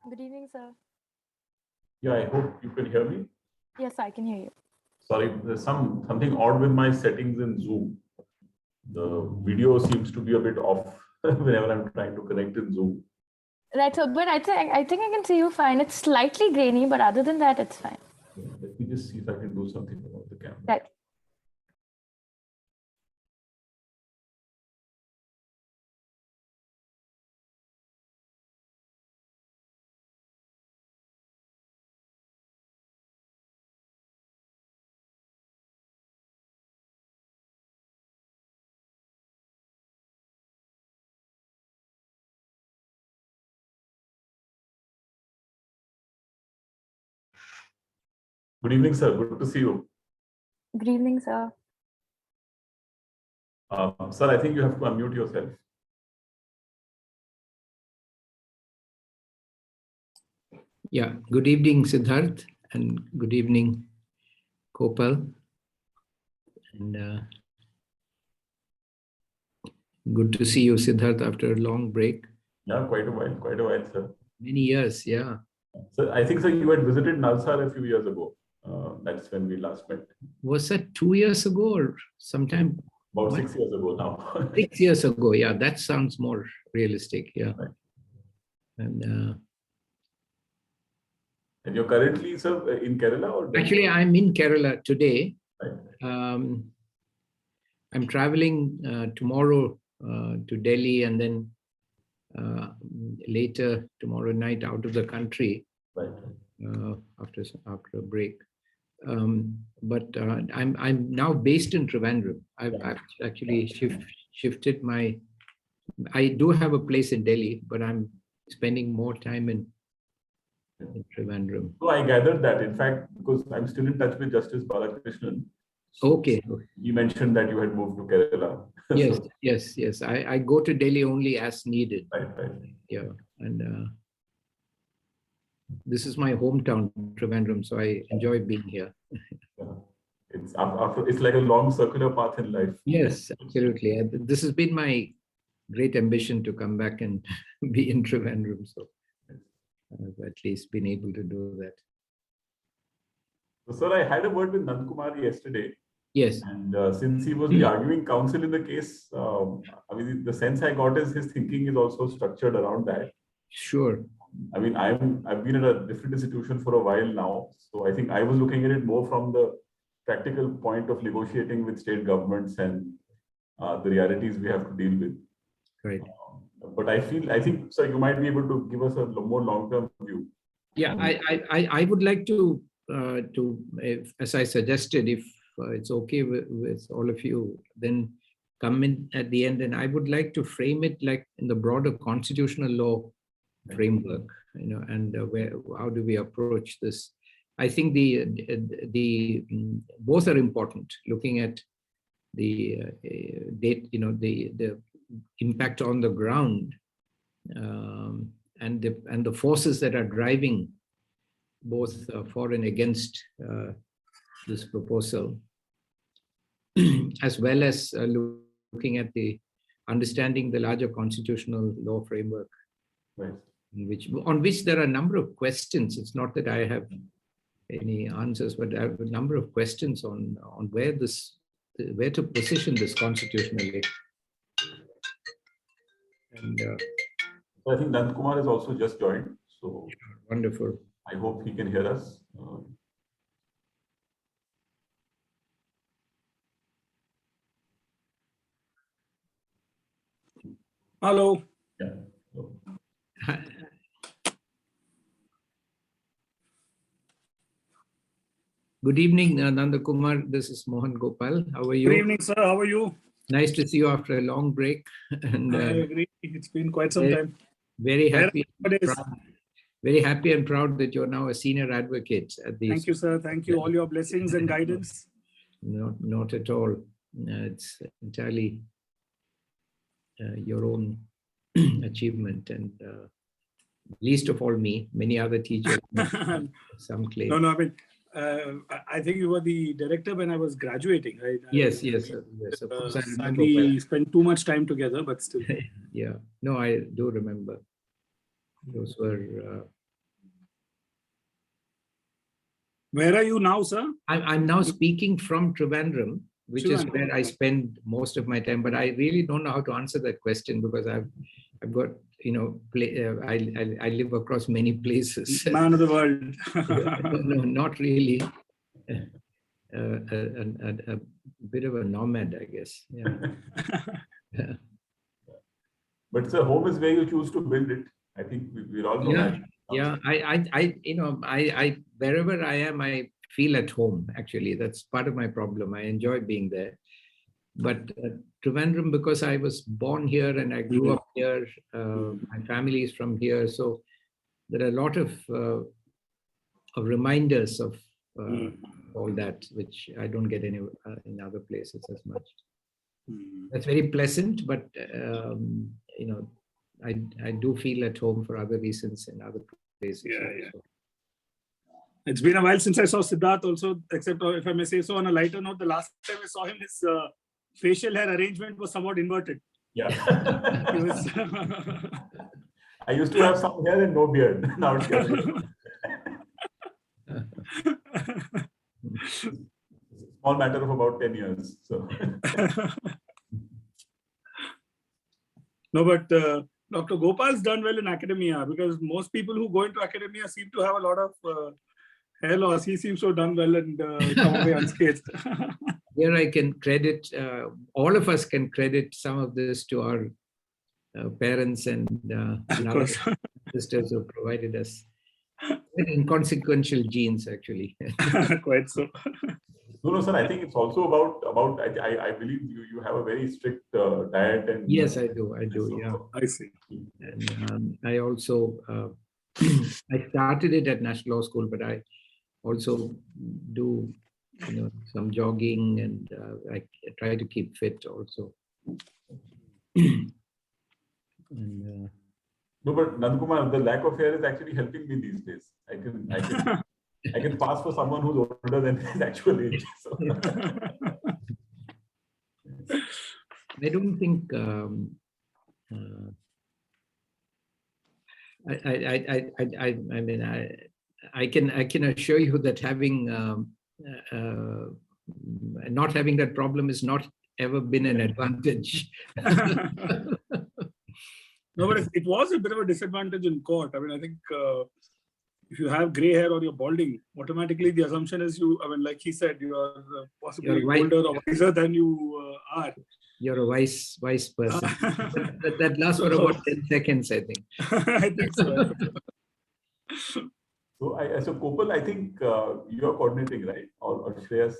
Good evening, sir. Yeah, I hope you can hear me. Yes, I can hear you. Sorry, there's something odd with my settings in Zoom. The video seems to be a bit off whenever I'm trying to connect in Zoom. Right, so but I think I can see you fine. It's slightly grainy, but other than that, it's fine. Yeah, let me just see if I can do something about the camera. Right. Good evening, sir. Good to see you. Good evening, sir. Sir, I think you have to unmute yourself. Yeah, good evening, Sidharth, and good evening, Gopal. And good to see you, Sidharth, after a long break. Yeah, quite a while, sir. Many years, yeah. So I think, sir, you had visited NALSAR a few years ago. That's when we last met. Was that 2 years ago or sometime? About 6 years ago now. 6 years ago, yeah, that sounds more realistic, yeah. Right. And you're currently, sir, in Kerala? Or actually, I'm in Kerala today. Right. I'm traveling tomorrow to Delhi and then later tomorrow night out of the country. Right. After a break. But I'm now based in Trivandrum. I've actually shifted my. I do have a place in Delhi, but I'm spending more time in Trivandrum. So I gathered that, in fact, because I'm still in touch with Justice Balakrishnan. Okay. You mentioned that you had moved to Kerala. Yes, So, yes. I go to Delhi only as needed. right. Yeah, and this is my hometown, Trivandrum, so I enjoy being here. Yeah. It's like a long circular path in life. Yes, absolutely. This has been my great ambition to come back and be in Trivandrum. So I've at least been able to do that. So, sir, I had a word with Nandakumar yesterday. Yes. And since he was the arguing counsel in the case, I mean, the sense I got is his thinking is also structured around that. Sure. I mean, I've been at a different institution for a while now. So I think I was looking at it more from the practical point of negotiating with state governments and the realities we have to deal with. Right. But I think, sir, you might be able to give us a more long-term view. Yeah, I would like to as I suggested, if it's okay with all of you, then come in at the end, and I would like to frame it like in the broader constitutional law framework, and how do we approach this? I think the both are important. Looking at the the impact on the ground, and the forces that are driving both for and against this proposal, as well as looking at the understanding the larger constitutional law framework, Right. on which there are a number of questions. It's not that I have any answers, but I have a number of questions on where to position this constitutionally. And So I think Nandakumar has also just joined. So wonderful. I hope he can hear us. Hello. Yeah. Good evening, Nandakumar. This is Mohan Gopal. How are you? Good evening, sir. How are you? Nice to see you after a long break. And I agree. It's been quite some time. Very happy. Very happy and proud that you're now a senior advocate at the. Thank you, sir. Thank you. All your blessings and guidance. Not at all. It's entirely your own achievement, and least of all me. Many other teachers, some claim. No. I mean, I think you were the director when I was graduating, right? Yes. Of course, I remember. We spent too much time together, but still. Yeah. No, I do remember. Those were Where are you now, sir? I'm now speaking from Trivandrum, which is Trivandrum. where I spend most of my time. But I really don't know how to answer that question because I've got, you know, I live across many places. Man of the world. No, not really. A bit of a nomad, I guess. Yeah. But sir, home is where you choose to build it. I think we're all know that. Yeah. I wherever I am, I feel at home. Actually, that's part of my problem. I enjoy being there. But Trivandrum, because I was born here and I grew up here, my family is from here, so there are a lot of reminders of all that, which I don't get any in other places as much. That's very pleasant, but you know, I do feel at home for other reasons in other places. Yeah. It's been a while since I saw Sidharth also, except if I may say so on a lighter note, the last time I saw him, his facial hair arrangement was somewhat inverted. Yeah. He was I used to have some hair and no beard. Now it's small matter of about 10 years. So. No, but Dr. Gopal's done well in academia, because most people who go into academia seem to have a lot of hair loss. He seems to have done well and come away unscathed. Here I can credit, all of us can credit some of this to our parents and sisters who provided us inconsequential genes, actually. Quite so. No, sir. I think it's also about. I believe you have a very strict diet and. Yes, I do. Yeah. I see. And I also I started it at National Law School, but I also do, you know, some jogging, and I try to keep fit also. And, no, but Nandakumar, the lack of hair is actually helping me these days. I can pass for someone who's older than his actual age. So. I don't think I mean I can assure you that having not having that problem has not ever been an advantage. No, but it was a bit of a disadvantage in court. I mean, I think if you have gray hair or you're balding, automatically the assumption is you, I mean, like he said, you are possibly older or wiser than you are. You're a wise person. that lasts for about 10 seconds, I think. I think so. So Gopal, I think you're coordinating, right? Or Shreyas?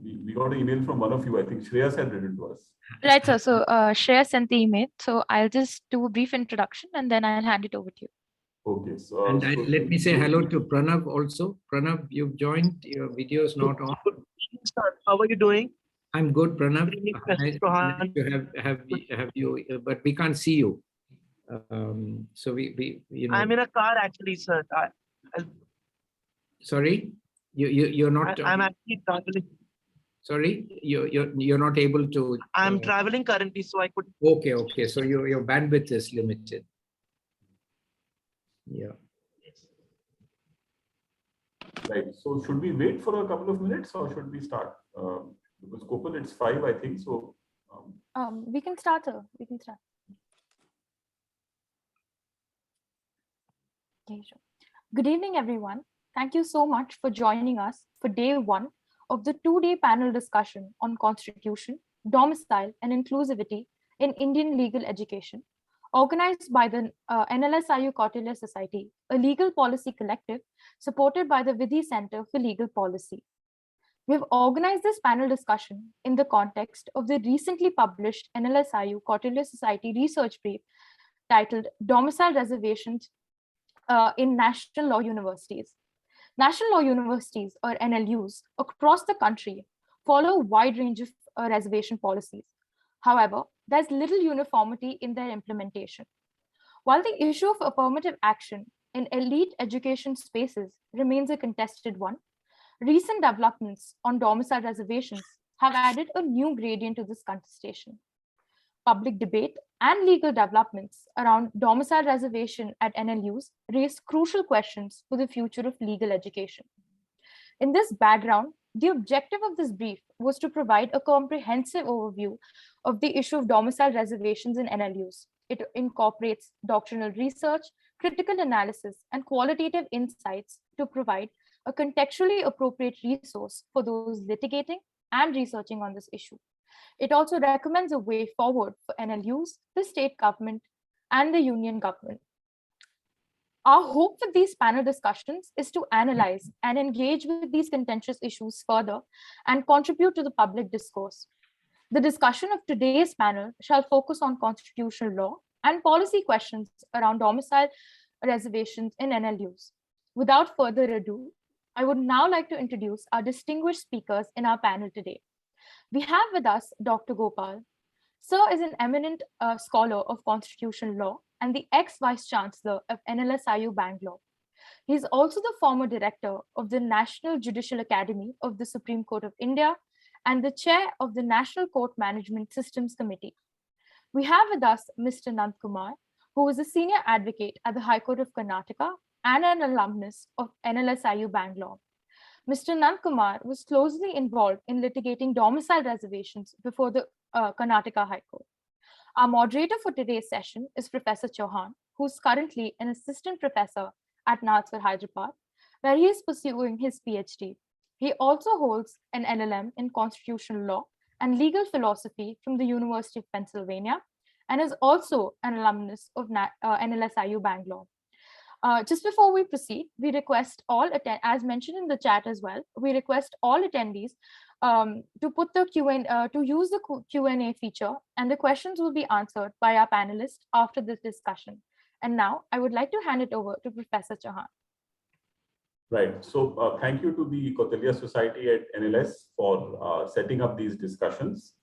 We got an email from one of you. I think Shreyas had written to us. Right, sir. So Shreya sent the email. So I'll just do a brief introduction and then I'll hand it over to you. Okay. So, and let me say hello to Pranav also. Pranav, you've joined. Your video is not on. How are you doing? I'm good, Pranav. Nice to have you, but we can't see you. So we you know. I'm in a car actually, sir. Sorry, you're not. I'm actually traveling. Sorry, you're not able to. I'm traveling currently, so I could. Okay. So your bandwidth is limited. Yeah. Right. So should we wait for a couple of minutes or should we start? Because Gopal, it's 5, I think. So. We can start, sir. We can start. Okay, sure. Good evening, everyone. Thank you so much for joining us for day 1 of the 2-day panel discussion on Constitution, Domicile and Inclusivity in Indian Legal Education, organized by the NLSIU Kautilya Society, a legal policy collective supported by the Vidhi Centre for Legal Policy. We've organized this panel discussion in the context of the recently published NLSIU Kautilya Society research brief titled Domicile Reservations in National Law Universities. National Law Universities, or NLUs, across the country follow a wide range of reservation policies. However, there's little uniformity in their implementation. While the issue of affirmative action in elite education spaces remains a contested one, recent developments on domicile reservations have added a new gradient to this contestation. public debate and legal developments around domicile reservation at NLUs raised crucial questions for the future of legal education. In this background, the objective of this brief was to provide a comprehensive overview of the issue of domicile reservations in NLUs. It incorporates doctrinal research, critical analysis, and qualitative insights to provide a contextually appropriate resource for those litigating and researching on this issue. It also recommends a way forward for NLUs, the state government, and the union government. Our hope with these panel discussions is to analyze and engage with these contentious issues further and contribute to the public discourse. The discussion of today's panel shall focus on constitutional law and policy questions around domicile reservations in NLUs. Without further ado, I would now like to introduce our distinguished speakers in our panel today. We have with us Dr. Gopal. Sir is an eminent scholar of constitutional law and the ex-Vice Chancellor of NLSIU Bangalore. He is also the former director of the National Judicial Academy of the Supreme Court of India and the chair of the National Court Management Systems Committee. We have with us Mr. Nandakumar, who is a senior advocate at the High Court of Karnataka and an alumnus of NLSIU Bangalore. Mr. Nandakumar was closely involved in litigating domicile reservations before the Karnataka High Court. Our moderator for today's session is Professor Chauhan, who is currently an assistant professor at NALSAR, Hyderabad, where he is pursuing his PhD. He also holds an LLM in constitutional law and legal philosophy from the University of Pennsylvania, and is also an alumnus of NLSIU Bangalore. Just before we proceed, we request all as mentioned in the chat as well, we request all attendees to put the to use the Q&A feature, and the questions will be answered by our panelists after this discussion. And now I would like to hand it over to Professor Chauhan. Right. So thank you to the Kautilya Society at NLS for setting up these discussions.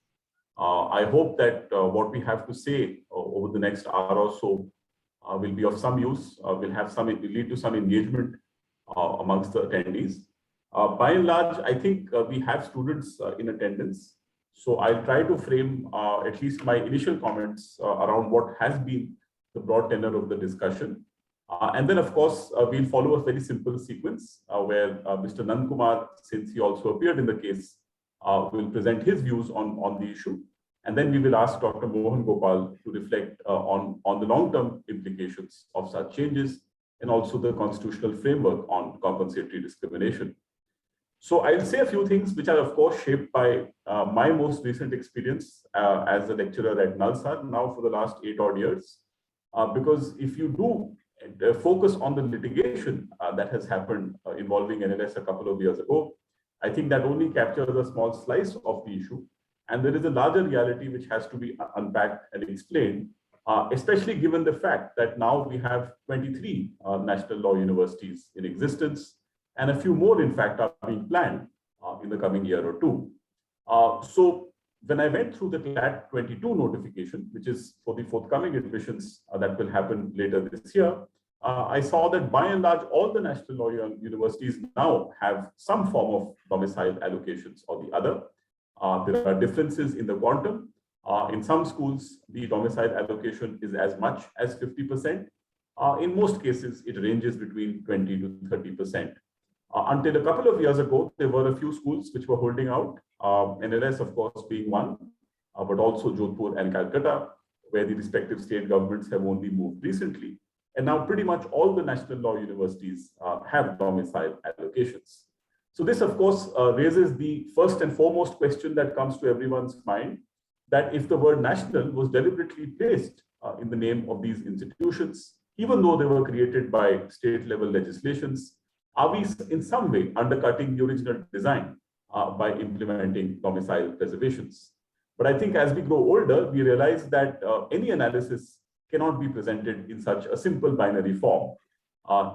I hope that what we have to say over the next hour or so will be of some use, will lead to some engagement amongst the attendees. By and large, I think we have students in attendance. So I'll try to frame at least my initial comments around what has been the broad tenor of the discussion. And then, of course, we'll follow a very simple sequence where Mr. Nandakumar, since he also appeared in the case, will present his views on the issue. And then we will ask Dr. Mohan Gopal to reflect on the long-term implications of such changes and also the constitutional framework on compensatory discrimination. So I'll say a few things which are, of course, shaped by my most recent experience as a lecturer at NALSAR now for the last 8 odd years. Because if you do focus on the litigation that has happened involving NLS a couple of years ago, I think that only captures a small slice of the issue. And there is a larger reality which has to be unpacked and explained, especially given the fact that now we have 23 national law universities in existence, and a few more, in fact, are being planned in the coming year or two. So when I went through the CLAT 22 notification, which is for the forthcoming admissions that will happen later this year, I saw that by and large, all the national law universities now have some form of domicile allocations or the other. There are differences in the quantum. In some schools, the domicile allocation is as much as 50%. In most cases, it ranges between 20 to 30%. Until a couple of years ago, there were a few schools which were holding out, NLS, of course, being one, but also Jodhpur and Calcutta, where the respective state governments have only moved recently. And now pretty much all the national law universities have domicile allocations. So this, of course, raises the first and foremost question that comes to everyone's mind, that if the word national was deliberately placed in the name of these institutions, even though they were created by state-level legislations, are we in some way undercutting the original design by implementing domicile reservations? But I think as we grow older, we realize that any analysis cannot be presented in such a simple binary form.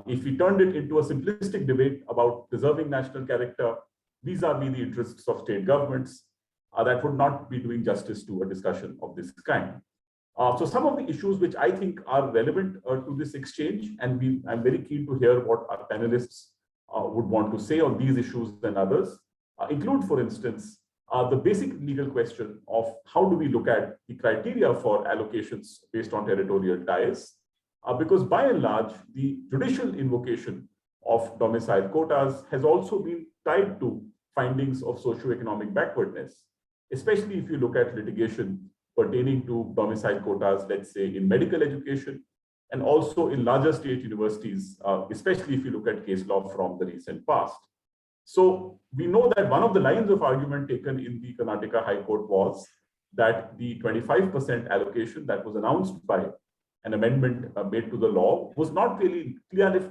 If we turned it into a simplistic debate about preserving national character vis-a-vis the interests of state governments, that would not be doing justice to a discussion of this kind. So some of the issues which I think are relevant to this exchange, and I'm very keen to hear what our panelists would want to say on these issues and others, include, for instance, the basic legal question of how do we look at the criteria for allocations based on territorial ties, because by and large, the judicial invocation of domicile quotas has also been tied to findings of socioeconomic backwardness, especially if you look at litigation pertaining to domicile quotas, let's say in medical education, and also in larger state universities, especially if you look at case law from the recent past. So we know that one of the lines of argument taken in the Karnataka High Court was that the 25% allocation that was announced by an amendment made to the law was not really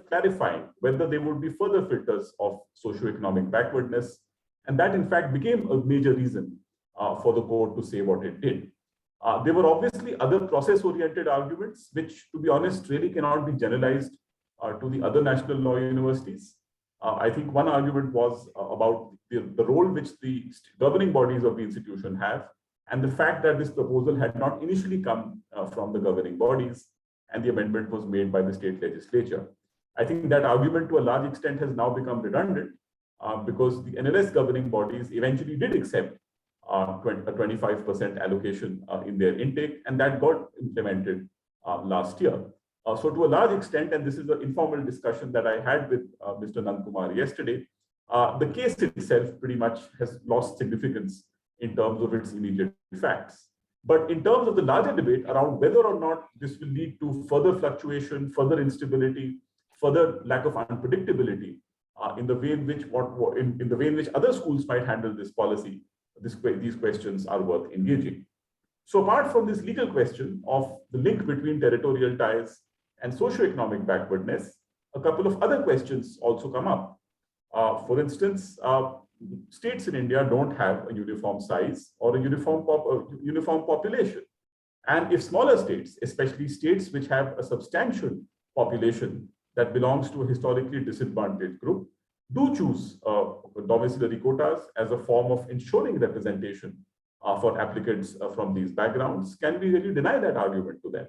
clarifying whether there would be further filters of socioeconomic backwardness. And that in fact became a major reason for the court to say what it did. There were obviously other process-oriented arguments, which to be honest, really cannot be generalized to the other national law universities. I think one argument was about the role which the governing bodies of the institution have, and the fact that this proposal had not initially come from the governing bodies, and the amendment was made by the state legislature. I think that argument to a large extent has now become redundant because the NLS governing bodies eventually did accept a 25% allocation in their intake, and that got implemented last year. So to a large extent, and this is an informal discussion that I had with Mr. Nandakumar yesterday, the case itself pretty much has lost significance in terms of its immediate facts. But in terms of the larger debate around whether or not this will lead to further fluctuation, further instability, further lack of unpredictability in the way in which other schools might handle this policy, these questions are worth engaging. So apart from this legal question of the link between territorial ties and socioeconomic backwardness, a couple of other questions also come up. For instance, states in India don't have a uniform size or a uniform population. And if smaller states, especially states which have a substantial population that belongs to a historically disadvantaged group, do choose domiciliary quotas as a form of ensuring representation for applicants from these backgrounds, can we really deny that argument to them?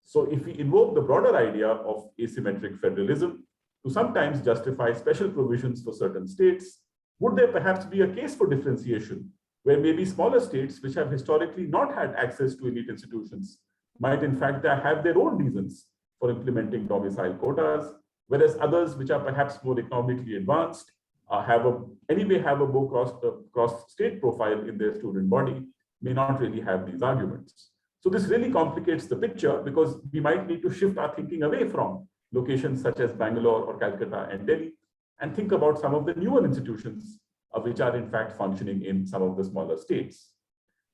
So if we invoke the broader idea of asymmetric federalism to sometimes justify special provisions for certain states, would there perhaps be a case for differentiation where maybe smaller states which have historically not had access to elite institutions might in fact have their own reasons for implementing domicile quotas, whereas others which are perhaps more economically advanced have a more cross-state profile in their student body, may not really have these arguments. So this really complicates the picture because we might need to shift our thinking away from locations such as Bangalore or Calcutta and Delhi and think about some of the newer institutions which are in fact functioning in some of the smaller states.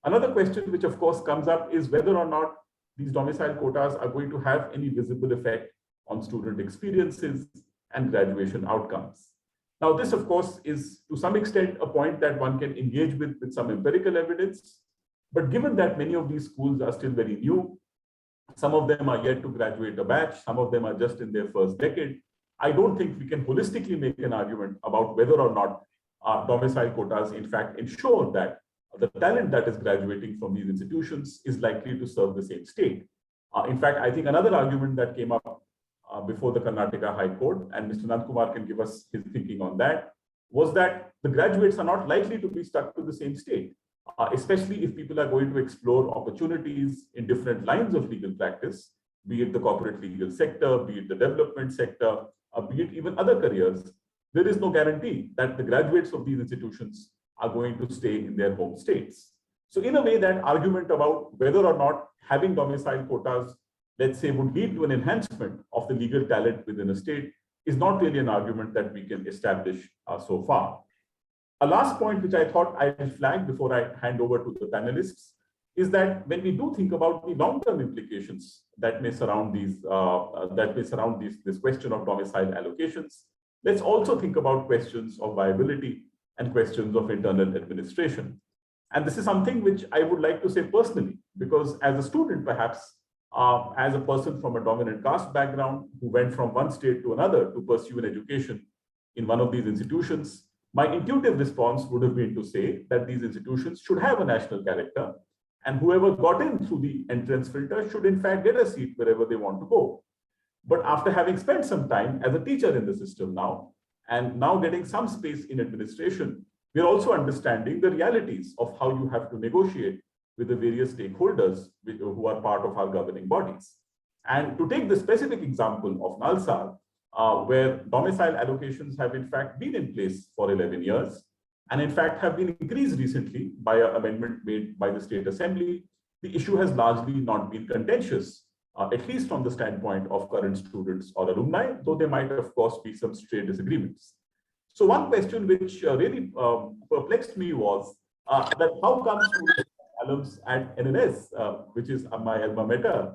Another question which of course comes up is whether or not these domicile quotas are going to have any visible effect on student experiences and graduation outcomes. Now, this, of course, is to some extent a point that one can engage with some empirical evidence. But given that many of these schools are still very new, some of them are yet to graduate a batch, some of them are just in their first decade, I don't think we can holistically make an argument about whether or not domicile quotas, in fact, ensure that the talent that is graduating from these institutions is likely to serve the same state. In fact, I think another argument that came up before the Karnataka High Court, and Mr. Nandakumar can give us his thinking on that, was that the graduates are not likely to be stuck to the same state, especially if people are going to explore opportunities in different lines of legal practice, be it the corporate legal sector, be it the development sector, be it even other careers. There is no guarantee that the graduates of these institutions are going to stay in their home states. So in a way, that argument about whether or not having domicile quotas, let's say, would lead to an enhancement of the legal talent within a state is not really an argument that we can establish so far. A last point which I thought I will flag before I hand over to the panelists is that when we do think about the long-term implications that may surround this question of domicile allocations, let's also think about questions of viability and questions of internal administration. And this is something which I would like to say personally, because as a student, perhaps, as a person from a dominant caste background who went from one state to another to pursue an education in one of these institutions, my intuitive response would have been to say that these institutions should have a national character, and whoever got in through the entrance filter should in fact get a seat wherever they want to go. But after having spent some time as a teacher in the system now, and now getting some space in administration, we are also understanding the realities of how you have to negotiate with the various stakeholders who are part of our governing bodies. And to take the specific example of NALSAR, where domicile allocations have in fact been in place for 11 years, and in fact have been increased recently by an amendment made by the State Assembly, the issue has largely not been contentious, at least from the standpoint of current students or alumni, though there might, of course, be some stray disagreements. So one question which really perplexed me was that how come students alums at NLS, which is my alma mater,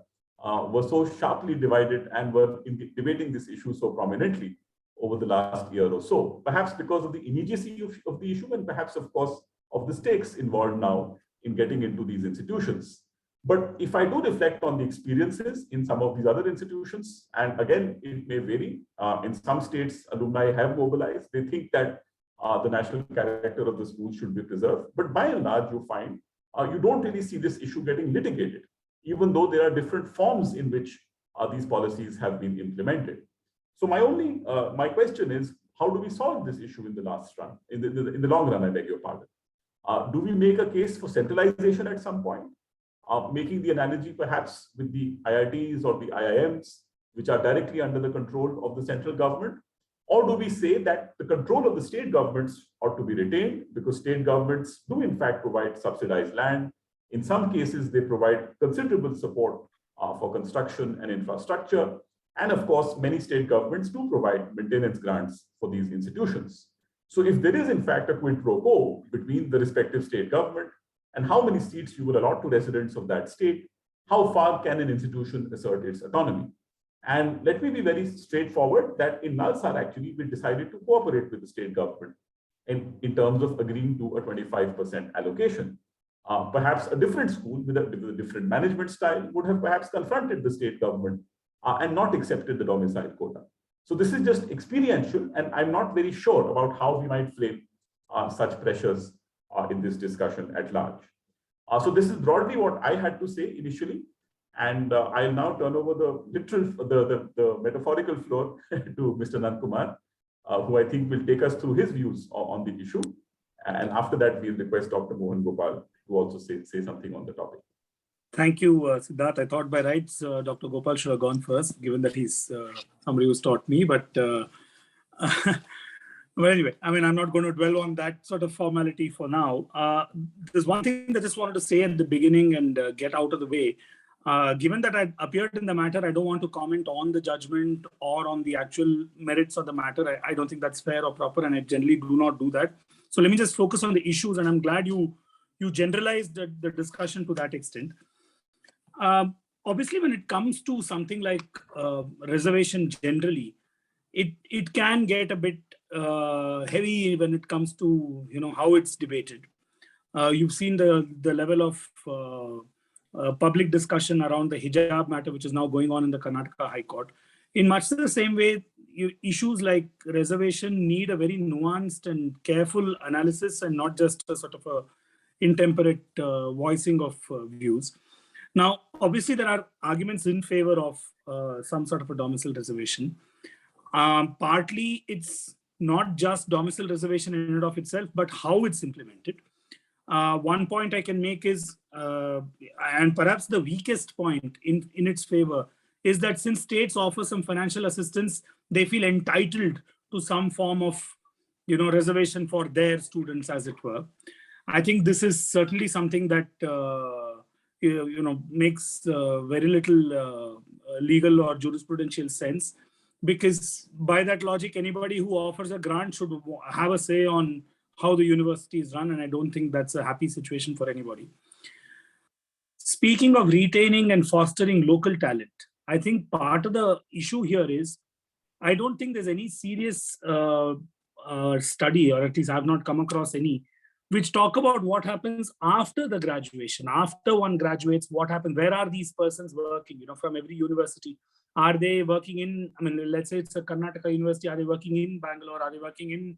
were so sharply divided and were debating this issue so prominently over the last year or so, perhaps because of the immediacy of the issue and perhaps, of course, of the stakes involved now in getting into these institutions. But if I do reflect on the experiences in some of these other institutions, and again, it may vary. In some states, alumni have mobilized. They think that the national character of the school should be preserved. But by and large, you find you don't really see this issue getting litigated, even though there are different forms in which these policies have been implemented. So my question is, how do we solve this issue in the last run, in the long run, I beg your pardon? Do we make a case for centralization at some point? Making the analogy perhaps with the IITs or the IIMs, which are directly under the control of the central government? Or do we say that the control of the state governments ought to be retained, because state governments do in fact provide subsidized land. In some cases, they provide considerable support for construction and infrastructure. And of course, many state governments do provide maintenance grants for these institutions. So if there is in fact a quid pro quo between the respective state government and how many seats you will allot to residents of that state, how far can an institution assert its autonomy? And let me be very straightforward that in NALSAR, actually, we decided to cooperate with the state government in terms of agreeing to a 25% allocation. Perhaps a different school with a different management style would have perhaps confronted the state government and not accepted the domicile quota. So this is just experiential, and I'm not very sure about how we might frame such pressures in this discussion at large. So this is broadly what I had to say initially, and I'll now turn over the metaphorical floor to Mr. Nandakumar, who I think will take us through his views on the issue. And after that, we'll request Dr. Mohan Gopal to also say something on the topic. Thank you, Sidharth. I thought by rights, Dr. Gopal should have gone first, given that he's somebody who's taught me. But well, anyway, I mean, I'm not going to dwell on that sort of formality for now. There's one thing that I just wanted to say at the beginning and get out of the way. Given that I appeared in the matter, I don't want to comment on the judgment or on the actual merits of the matter. I don't think that's fair or proper, and I generally do not do that. So let me just focus on the issues, and I'm glad you generalized the discussion to that extent. Obviously, when it comes to something like reservation generally, it can get a bit heavy when it comes to how it's debated. You've seen the level of public discussion around the hijab matter, which is now going on in the Karnataka High Court. In much the same way, issues like reservation need a very nuanced and careful analysis, and not just a sort of a intemperate voicing of views. Now, obviously, there are arguments in favor of some sort of a domicile reservation. Partly, it's not just domicile reservation in and of itself, but how it's implemented. One point I can make is, and perhaps the weakest point in its favor, is that since states offer some financial assistance, they feel entitled to some form of reservation for their students, as it were. I think this is certainly something that makes very little legal or jurisprudential sense, because by that logic, anybody who offers a grant should have a say on how the university is run, and I don't think that's a happy situation for anybody. Speaking of retaining and fostering local talent, I think part of the issue here is, I don't think there's any serious study, or at least I've not come across any, which talk about what happens after the graduation. After one graduates, what happens? Where are these persons working? From every university. Are they working in, let's say it's a Karnataka university, are they working in Bangalore? Are they working in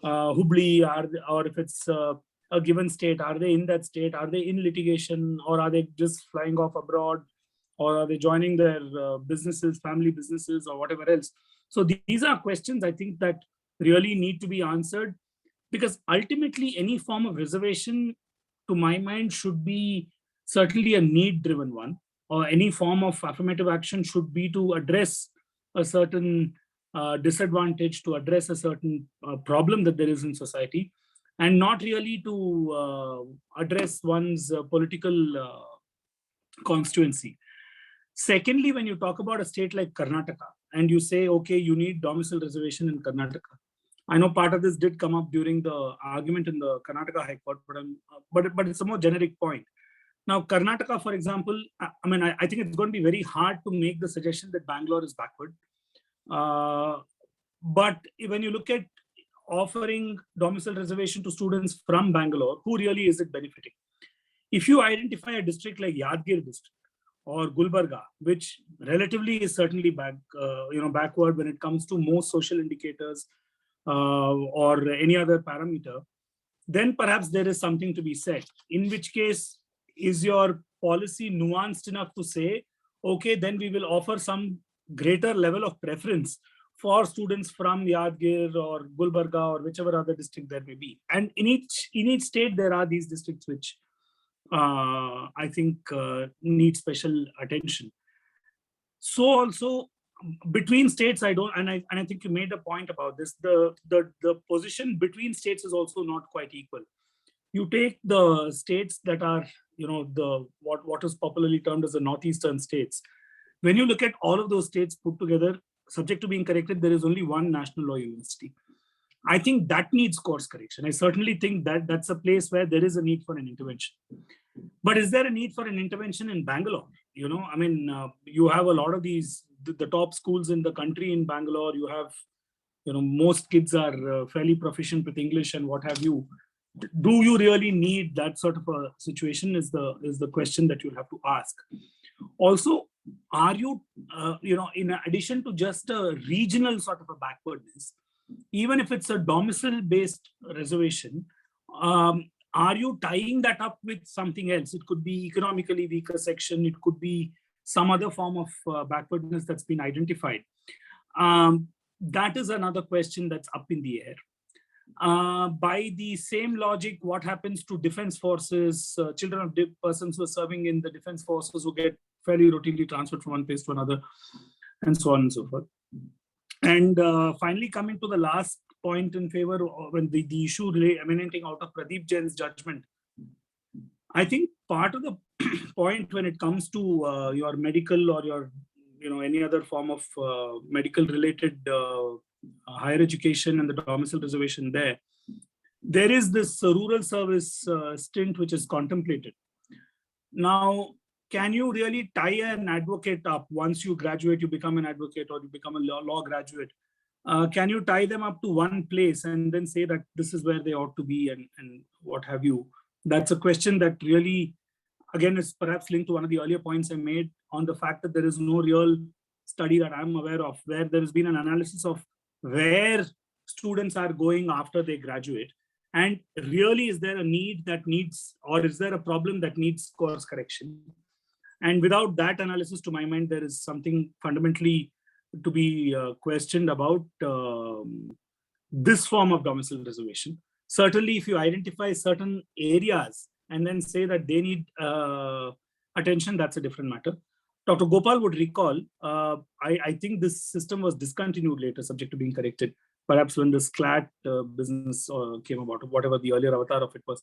Hubli? Or if it's a given state, are they in that state? Are they in litigation? Or are they just flying off abroad? Or are they joining their businesses, family businesses, or whatever else? So these are questions I think that really need to be answered. Because ultimately any form of reservation, to my mind, should be certainly a need-driven one, or any form of affirmative action should be to address a certain disadvantage, to address a certain problem that there is in society, and not really to address one's political constituency. Secondly, when you talk about a state like Karnataka, and you say, okay, you need domicile reservation in Karnataka. I know part of this did come up during the argument in the Karnataka High Court, but it's a more generic point. Now, Karnataka, for example, I think it's going to be very hard to make the suggestion that Bangalore is backward. But when you look at offering domicile reservation to students from Bangalore, who really is it benefiting? If you identify a district like Yadgir district or Gulbarga, which relatively is certainly backward when it comes to most social indicators or any other parameter, then perhaps there is something to be said. In which case, is your policy nuanced enough to say, okay, then we will offer some greater level of preference for students from Yadgir or Gulbarga or whichever other district there may be. And in each state, there are these districts which I think need special attention. So also between states, I think you made a point about this. The position between states is also not quite equal. You take the states that are, what is popularly termed as the northeastern states. When you look at all of those states put together, subject to being corrected, there is only one national law university. I think that needs course correction. I certainly think that that's a place where there is a need for an intervention. But is there a need for an intervention in Bangalore? You have a lot of these, the top schools in the country in Bangalore. You have, most kids are fairly proficient with English and what have you. Do you really need that sort of a situation is the question that you'll have to ask. Also, are you, in addition to just a regional sort of a backwardness, even if it's a domicile-based reservation, are you tying that up with something else? It could be economically weaker section. It could be some other form of backwardness that's been identified. That is another question that's up in the air. By the same logic, what happens to defense forces, children of persons who are serving in the defense forces who get fairly routinely transferred from one place to another, and so on and so forth. And finally, coming to the last point in favor of when the issue emanating out of Pradeep Jain's judgment, I think part of the point when it comes to your medical or your, any other form of medical related higher education and the domicile reservation there is this rural service stint which is contemplated. Now, can you really tie an advocate up once you graduate, you become an advocate or you become a law graduate? Can you tie them up to one place and then say that this is where they ought to be and what have you? That's a question that really, again, is perhaps linked to one of the earlier points I made on the fact that there is no real study that I'm aware of where there has been an analysis of where students are going after they graduate. And really, is there a need that needs, or is there a problem that needs course correction? And without that analysis, to my mind, there is something fundamentally to be questioned about this form of domicile reservation. Certainly, if you identify certain areas and then say that they need attention, that's a different matter. Dr. Gopal would recall, I think this system was discontinued later, subject to being corrected, perhaps when the SCLAT business came about, whatever the earlier avatar of it was.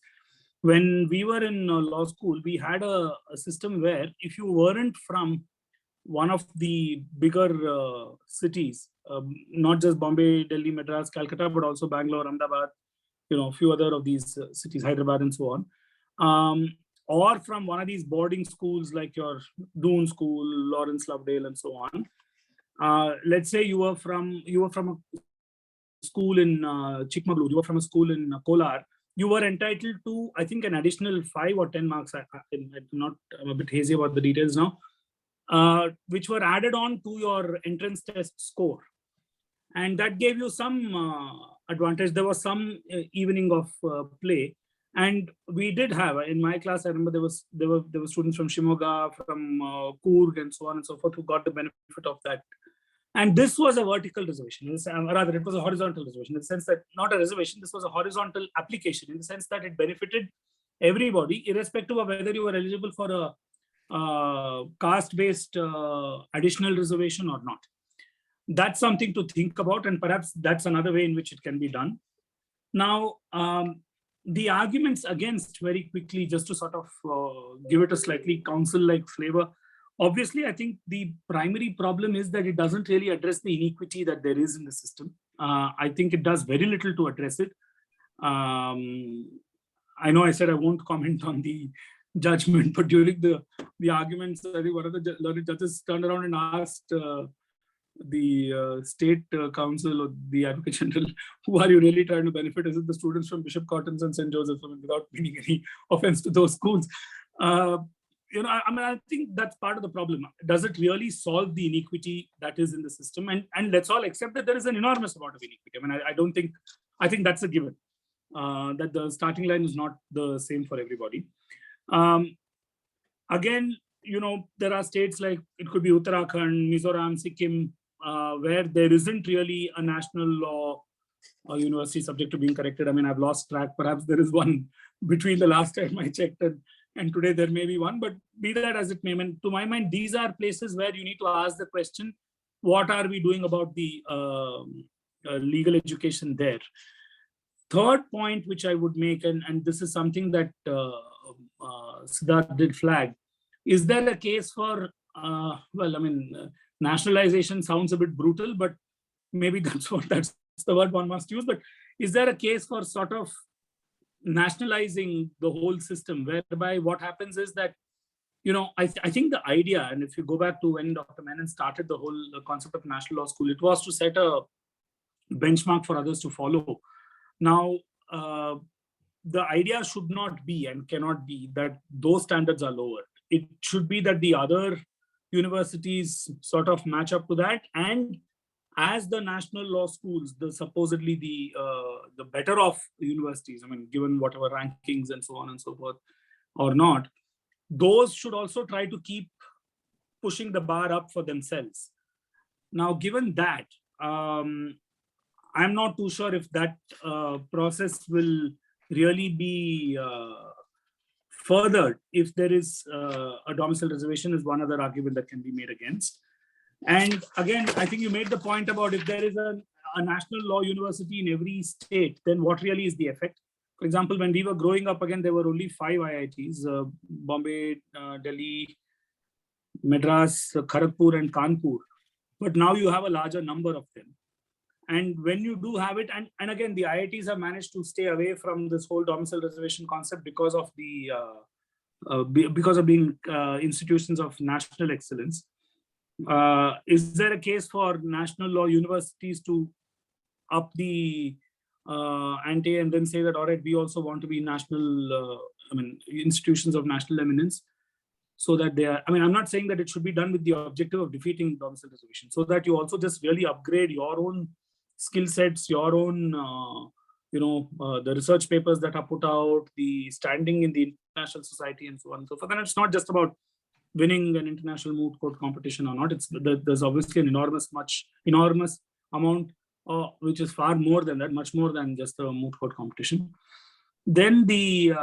When we were in law school, we had a system where if you weren't from one of the bigger cities, not just Bombay, Delhi, Madras, Calcutta, but also Bangalore, Ahmedabad, a few other of these cities, Hyderabad and so on, or from one of these boarding schools like your Doon School, Lawrence Lovedale, and so on. Let's say you were from a school in Chikmagalur, you were from a school in Kolar. You were entitled to, I think, an additional 5 or 10 marks. I'm a bit hazy about the details now, which were added on to your entrance test score. And that gave you some advantage. There was some evening of play. And we did have, in my class, I remember there were students from Shimoga, from Coorg, and so on and so forth, who got the benefit of that. And this was a vertical reservation, rather it was a horizontal reservation in the sense that not a reservation, this was a horizontal application in the sense that it benefited everybody, irrespective of whether you were eligible for a caste-based additional reservation or not. That's something to think about, and perhaps that's another way in which it can be done. Now, the arguments against, very quickly, just to sort of give it a slightly counsel-like flavor. Obviously, I think the primary problem is that it doesn't really address the inequity that there is in the system. I think it does very little to address it. I know I said I won't comment on the judgment, but during the arguments, I think one of the learned judges turned around and asked the state council or the advocate general, who are you really trying to benefit? Is it the students from Bishop Cotton's and St. Joseph's? I mean, without meaning any offense to those schools. I think that's part of the problem. Does it really solve the inequity that is in the system? And let's all accept that there is an enormous amount of inequity. I think that's a given, that the starting line is not the same for everybody. Again, there are states like, it could be Uttarakhand, Mizoram, Sikkim, where there isn't really a national law or university subject to being corrected. I've lost track. Perhaps there is one between the last time I checked and today there may be one, but be that as it may, to my mind, these are places where you need to ask the question, what are we doing about the legal education there? Third point, which I would make, and this is something that Sidharth did flag, is there a case for, nationalization sounds a bit brutal, but maybe that's the word one must use, but is there a case for sort of nationalizing the whole system, whereby what happens is that, I think the idea, and if you go back to when Dr. Menon started the whole concept of national law school, it was to set a benchmark for others to follow. Now, the idea should not be and cannot be that those standards are lower. It should be that the other universities sort of match up to that, and as the national law schools, supposedly the better off universities, given whatever rankings and so on and so forth or not, those should also try to keep pushing the bar up for themselves. Now, given that, I'm not too sure if that process will really be furthered if there is a domicile reservation, is one other argument that can be made against. And again, I think you made the point about if there is a national law university in every state, then what really is the effect? For example, when we were growing up, again, there were only 5 IITs, Bombay, Delhi, Madras, Kharagpur, and Kanpur. But now you have a larger number of them. And when you do have it, and again, the IITs have managed to stay away from this whole domicile reservation concept because of being institutions of national excellence. Is there a case for national law universities to up the ante and then say that, all right, we also want to be national, institutions of national eminence, so that they are, I'm not saying that it should be done with the objective of defeating domicile reservation, so that you also just really upgrade your own skill sets, your own, the research papers that are put out, the standing in the international society and so on and so forth. And it's not just about winning an international moot court competition or not. There's obviously an enormous amount, which is far more than that, much more than just a moot court competition. Then the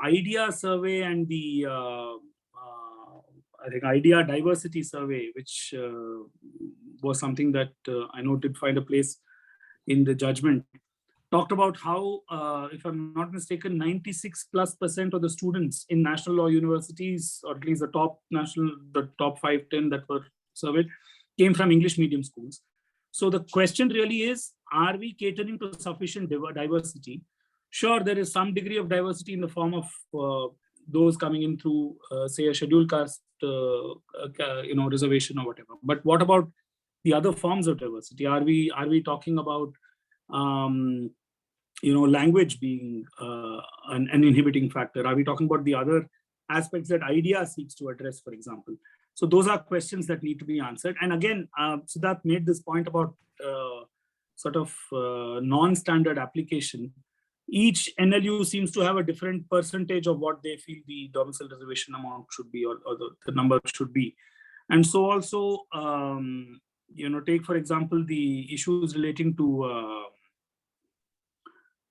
IDEA survey and the I think IDEA diversity survey, which was something that I know did find a place in the judgment, talked about how, if I'm not mistaken, 96+% of the students in national law universities, or at least the top 5-10 that were surveyed, came from English medium schools. So the question really is, are we catering to sufficient diversity? Sure, there is some degree of diversity in the form of those coming in through, say, a scheduled caste, reservation or whatever. But what about the other forms of diversity? Are we talking about language being an inhibiting factor? Are we talking about the other aspects that IDEA seeks to address, for example? So those are questions that need to be answered. And again, Sidharth made this point about non-standard application. Each NLU seems to have a different percentage of what they feel the domicile reservation amount should be, or the number should be. And so also, take for example the issues relating to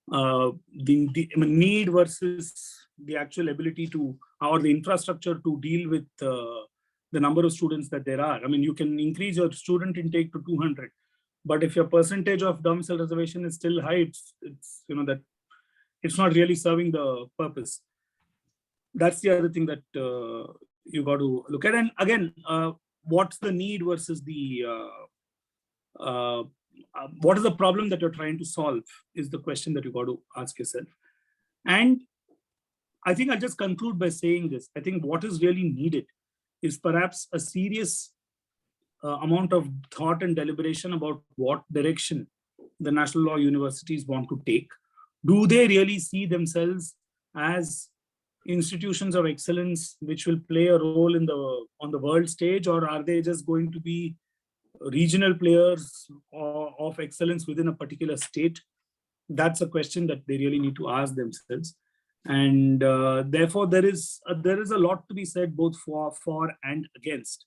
the need versus the actual ability to, or the infrastructure to deal with the number of students that there are. I mean, you can increase your student intake to 200, but if your percentage of domicile reservation is still high, it's that it's not really serving the purpose. That's the other thing that you got to look at. And again, what's the need versus the what is the problem that you're trying to solve is the question that you got to ask yourself. And I think I'll just conclude by saying this. I think what is really needed is perhaps a serious amount of thought and deliberation about what direction the national law universities want to take. Do they really see themselves as institutions of excellence which will play a role in on the world stage, or are they just going to be regional players of excellence within a particular state? That's a question that they really need to ask themselves. And therefore, there is a lot to be said both for and against.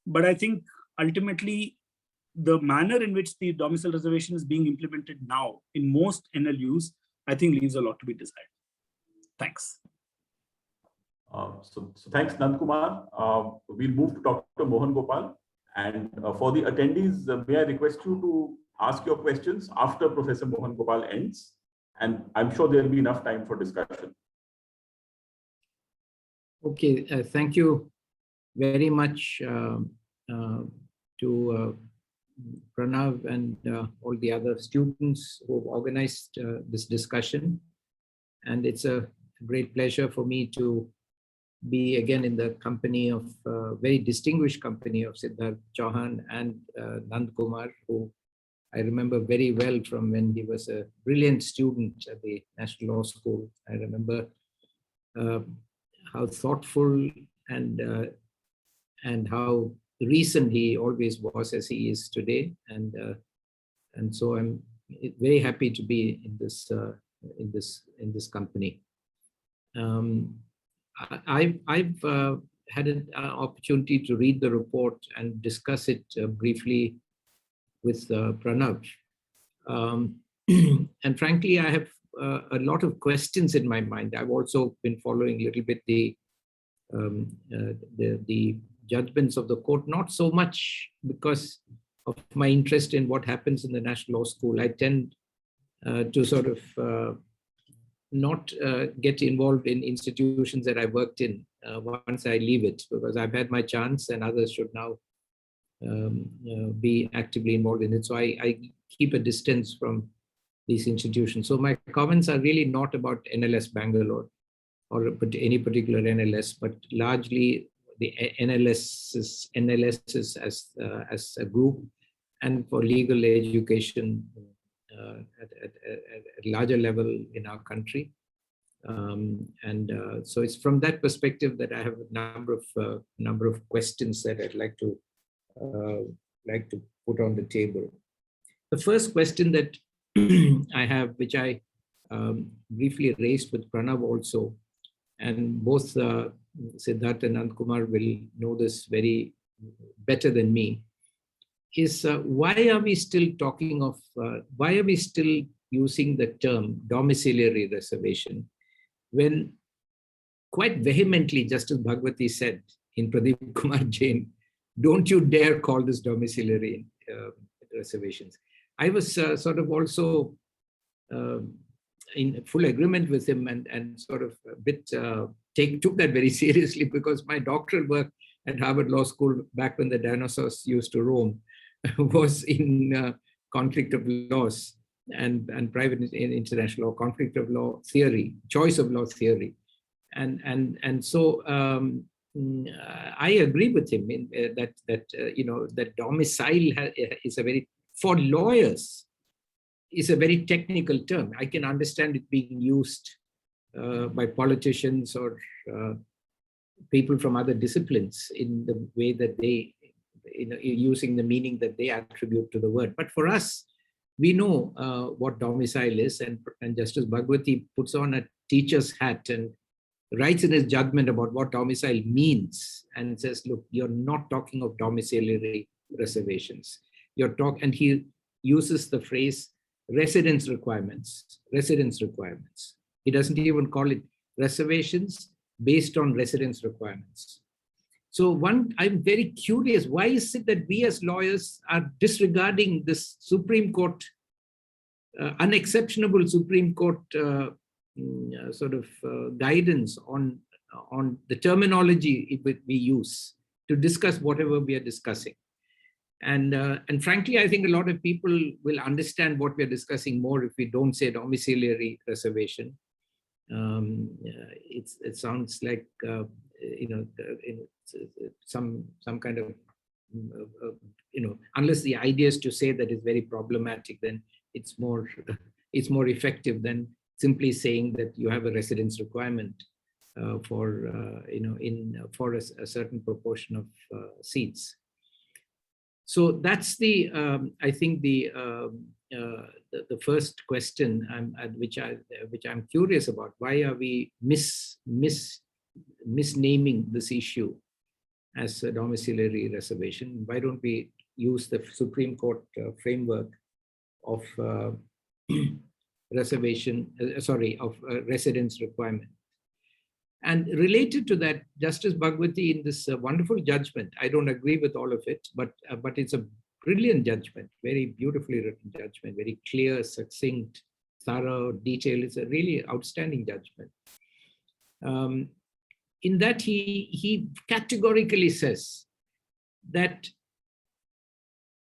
But I think ultimately, the manner in which the domicile reservation is being implemented now in most NLUs, I think leaves a lot to be desired. Thanks. So thanks, Nandakumar. We'll move to Dr. Mohan Gopal. And for the attendees, may I request you to ask your questions after Professor Mohan Gopal ends? And I'm sure there'll be enough time for discussion. Okay, thank you very much to Pranav and all the other students who have organized this discussion. And it's a great pleasure for me to be again in the company of very distinguished company of Sidharth Chauhan and Nandakumar, who I remember very well from when he was a brilliant student at the National Law School. I remember how thoughtful and how recent he always was as he is today, and so I'm very happy to be in this company. I've had an opportunity to read the report and discuss it briefly with Pranav. And frankly, I have a lot of questions in my mind. I've also been following a little bit the judgments of the court, not so much because of my interest in what happens in the National Law School. I tend to sort of not get involved in institutions that I worked in once I leave it, because I've had my chance and others should now be actively involved in it. So I keep a distance from these institutions. So my comments are really not about NLS Bangalore or any particular NLS, but largely the NLSs as a group, and for legal education at a larger level in our country. So it's from that perspective that I have a number of questions that I'd like to put on the table. The first question that I have, which I briefly raised with Pranav also, and both Sidharth and Nandakumar will know this very better than me, is why are we still talking of, why are we still using the term domiciliary reservation when quite vehemently Justice Bhagwati said in Pradeep Kumar Jain, don't you dare call this domiciliary reservations. I was sort of also in full agreement with him and sort of a bit took that very seriously, because my doctoral work at Harvard Law School back when the dinosaurs used to roam was in conflict of laws and private and international law, conflict of law theory, choice of law theory. And so I agree with him in that domicile is a very, for lawyers, is a very technical term. I can understand it being used by politicians or people from other disciplines in the way that they, using the meaning that they attribute to the word. But for us, we know what domicile is, and Justice Bhagwati puts on a teacher's hat and writes in his judgment about what domicile means and says, look, you're not talking of domiciliary reservations. And he uses the phrase residence requirements. He doesn't even call it reservations based on residence requirements. So I'm very curious, why is it that we as lawyers are disregarding this Supreme Court, unexceptionable Supreme Court guidance on the terminology we use to discuss whatever we are discussing? And frankly, I think a lot of people will understand what we are discussing more if we don't say domiciliary reservation. It sounds like some kind of unless the idea is to say that it's very problematic, then it's more effective than simply saying that you have a residence requirement for a certain proportion of seats. So that's I think the first question which I'm curious about. Why are we misnaming this issue as a domiciliary reservation? Why don't we use the Supreme Court framework of residence requirement? And related to that, Justice Bhagwati, in this wonderful judgment, I don't agree with all of it, but it's a brilliant judgment, very beautifully written judgment, very clear, succinct, thorough, detailed. It's a really outstanding judgment. In that he categorically says that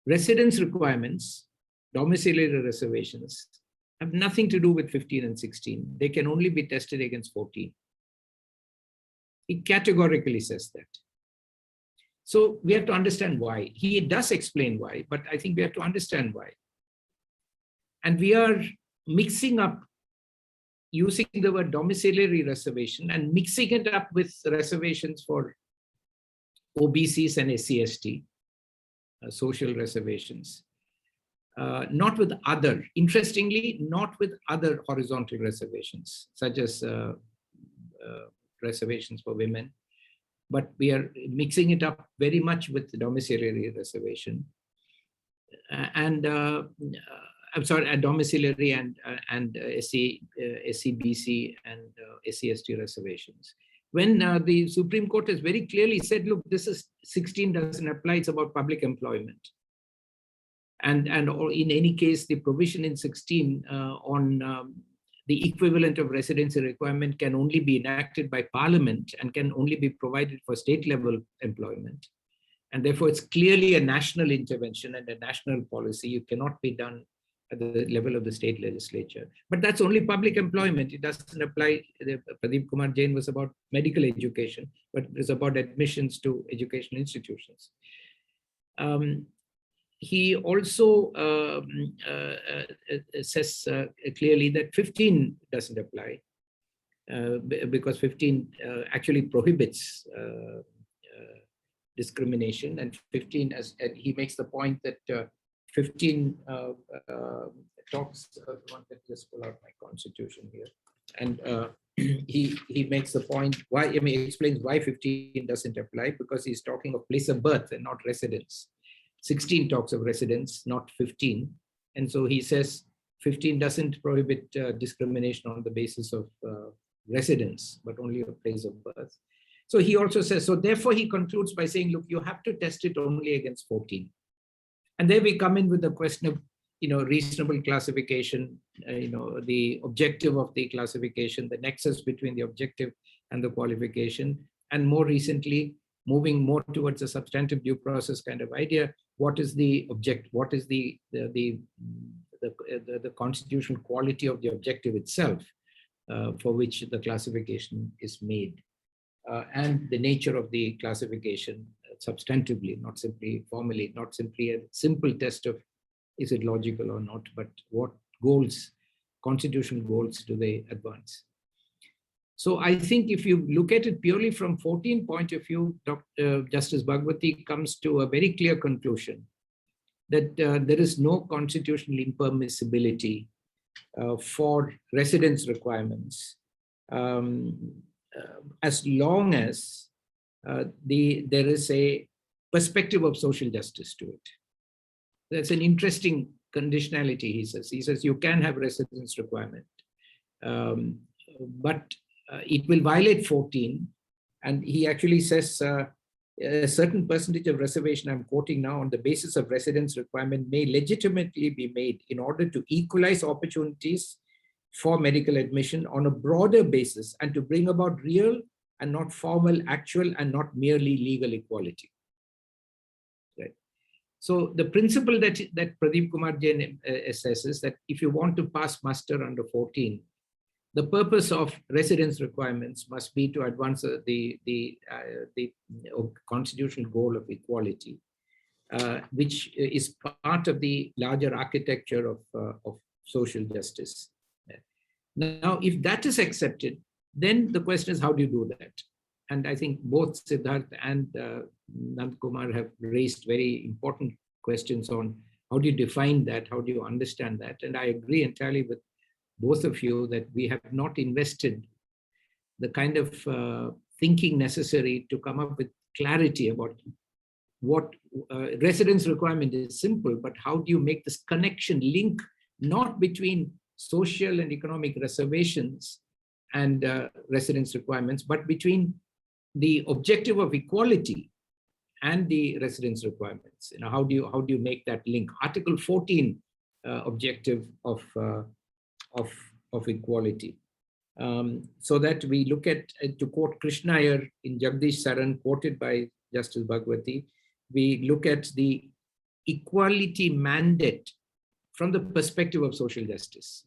residence requirements, domiciliary reservations, have nothing to do with 15 and 16. They can only be tested against 14. He categorically says that. So we have to understand why. He does explain why, but I think we have to understand why. And we are mixing up, using the word domiciliary reservation and mixing it up with reservations for OBCs and SC/ST, social reservations. Not with other, interestingly, not with other horizontal reservations, such as reservations for women, but we are mixing it up very much with the domiciliary reservation. I'm sorry, domiciliary and SC/BC and SC/ST reservations. When the Supreme Court has very clearly said, look, this is 16 doesn't apply, it's about public employment. And in any case, the provision in 16 on the equivalent of residency requirement can only be enacted by Parliament and can only be provided for state level employment. And therefore, it's clearly a national intervention and a national policy. It cannot be done at the level of the state legislature. But that's only public employment. It doesn't apply. Pradeep Kumar Jain was about medical education, but it was about admissions to education institutions. He also says clearly that 15 doesn't apply because 15 actually prohibits discrimination, and 15, and he makes the point that 15 talks. One can just pull out my constitution here, and he makes the point why. I mean, he explains why 15 doesn't apply, because he's talking of place of birth and not residence. 16 talks of residence, not 15. And so he says 15 doesn't prohibit discrimination on the basis of residence, but only a place of birth. So he also says, so therefore he concludes by saying, look, you have to test it only against 14. And there we come in with the question of, reasonable classification, the objective of the classification, the nexus between the objective and the qualification, and more recently, moving more towards a substantive due process kind of idea. What is the object? What is the constitutional quality of the objective itself for which the classification is made, and the nature of the classification substantively, not simply formally, not simply a simple test of is it logical or not, but what goals, constitutional goals, do they advance? So I think if you look at it purely from 14 point of view, Justice Bhagwati comes to a very clear conclusion that there is no constitutional impermissibility for residence requirements as long as there is a perspective of social justice to it. That's an interesting conditionality, he says. He says you can have residence requirement, but it will violate 14. And he actually says a certain percentage of reservation, I'm quoting now, on the basis of residence requirement may legitimately be made in order to equalize opportunities for medical admission on a broader basis and to bring about real and not formal, actual and not merely legal equality. Right. So the principle that Pradeep Kumar Jain assesses, that if you want to pass muster under 14, the purpose of residence requirements must be to advance the constitutional goal of equality, which is part of the larger architecture of social justice. Now, if that is accepted, then the question is, how do you do that? And I think both Sidharth and Nandakumar have raised very important questions on how do you define that, how do you understand that? And I agree entirely with both of you that we have not invested the kind of thinking necessary to come up with clarity about what residence requirement is simple, but how do you make this connection link, not between social and economic reservations and residence requirements, but between the objective of equality and the residence requirements. You know, how do you make that link? Article 14 objective of equality. So that we look at, to quote Krishna Iyer in Jagdish Saran, quoted by Justice Bhagwati, we look at the equality mandate from the perspective of social justice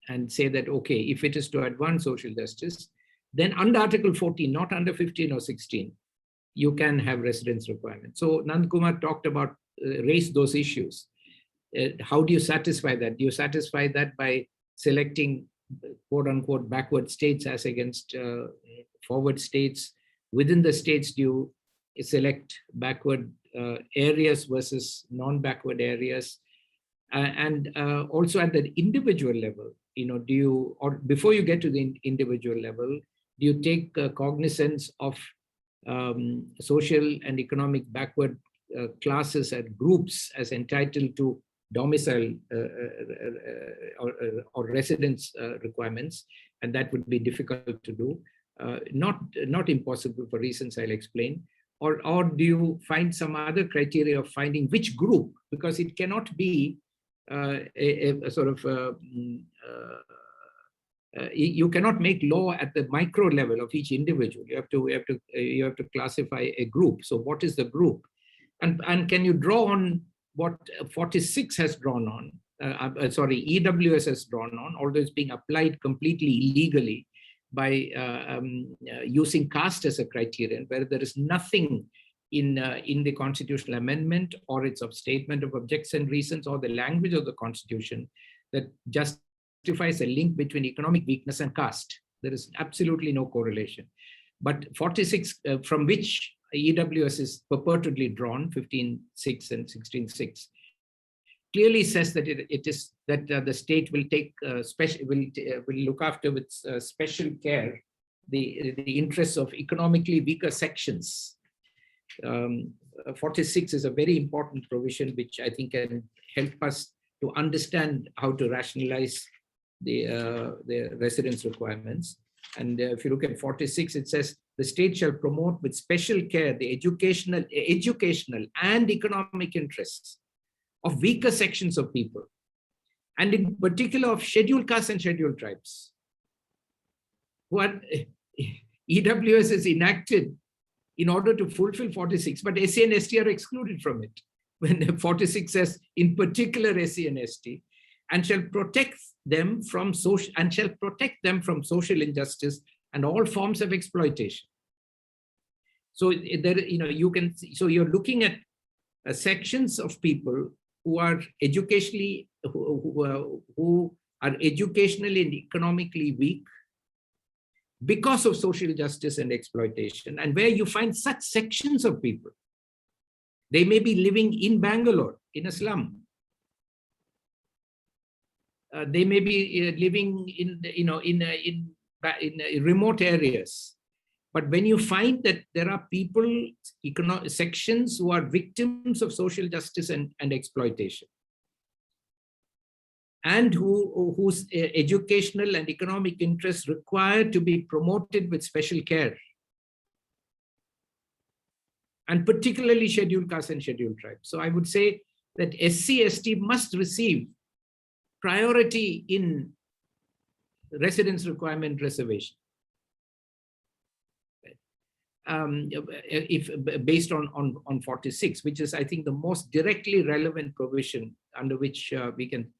and say that, okay, if it is to advance social justice, then under Article 14, not under 15 or 16, you can have residence requirements. So Nandakumar talked about, raised those issues. How do you satisfy that? Do you satisfy that by selecting quote unquote backward states as against forward states? Within the states, do you select backward areas versus non-backward areas? And also at the individual level, you know, do you, or before you get to the individual level, do you take cognizance of social and economic backward classes and groups as entitled to domicile or residence requirements? And that would be difficult to do. Not impossible for reasons I'll explain. Or do you find some other criteria of finding which group? Because it cannot be a sort of you cannot make law at the micro level of each individual. You have to classify a group. So what is the group? And can you draw on what 46 has drawn on? EWS has drawn on, although it's being applied completely illegally by using caste as a criterion, where there is nothing in the constitutional amendment or its statement of objects and reasons or the language of the constitution that justifies a link between economic weakness and caste. There is absolutely no correlation. But 46, from which EWS is purportedly drawn, 15.6 and 16.6, clearly says that it is that the state will take will look after with special care the interests of economically weaker sections. 46 is a very important provision which I think can help us to understand how to rationalize the residence requirements. And if you look at 46, it says the state shall promote with special care the educational and economic interests of weaker sections of people, and in particular of scheduled castes and scheduled tribes. What EWS is enacted in order to fulfill 46, but SC and ST are excluded from it. When 46 says, in particular SC and ST, and shall protect them from social social injustice and all forms of exploitation. So there, you can see, so you're looking at sections of people who are educationally who are educationally and economically weak because of social justice and exploitation, and where you find such sections of people. They may be living in Bangalore in a slum. They may be living in remote areas. But when you find that there are people, sections who are victims of social justice and exploitation, and whose educational and economic interests require to be promoted with special care, and particularly scheduled castes and scheduled tribes. So I would say that SC/ST must receive priority in residence requirement reservation. If based on 46, which is, I think, the most directly relevant provision under which we can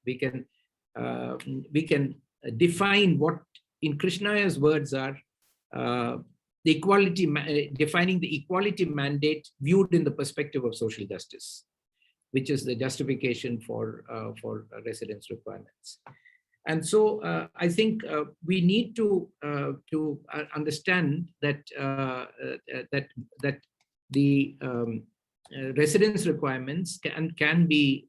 define what, in Krishnaya's words, are the equality, defining the equality mandate viewed in the perspective of social justice, which is the justification for residence requirements. And so I think we need to understand that that the residence requirements can be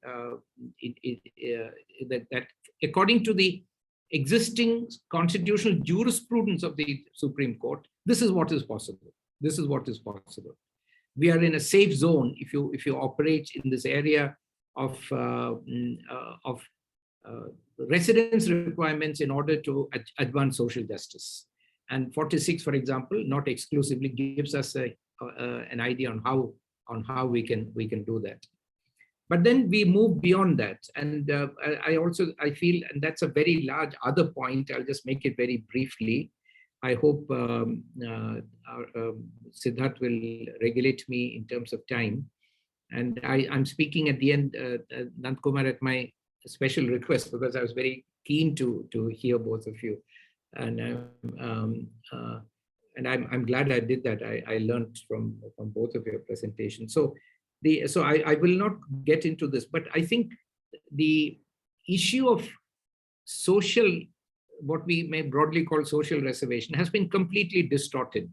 that according to the existing constitutional jurisprudence of the Supreme Court, this is what is possible. This is what is possible. We are in a safe zone if you operate in this area of residence requirements in order to advance social justice. And 46, for example, not exclusively, gives us an idea on how we can do that. But then we move beyond that, and I feel, and that's a very large other point. I'll just make it very briefly. I hope Sidharth will regulate me in terms of time. And I'm speaking at the end, Nandakumar, at my special request, because I was very keen to hear both of you. And I'm glad I did that. I learned from both of your presentations. So I will not get into this, but I think the issue of social, what we may broadly call social reservation, has been completely distorted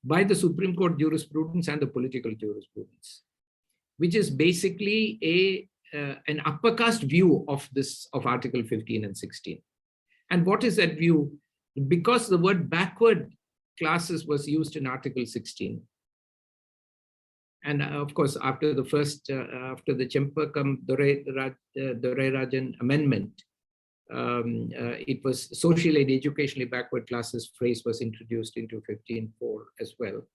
by the Supreme Court jurisprudence and the political jurisprudence, which is basically an upper caste view of Article 15 and 16. And what is that view? Because the word backward classes was used in Article 16. And of course, after the Chempakam Dorairajan amendment, it was socially and educationally backward classes phrase was introduced into 15.4 as well.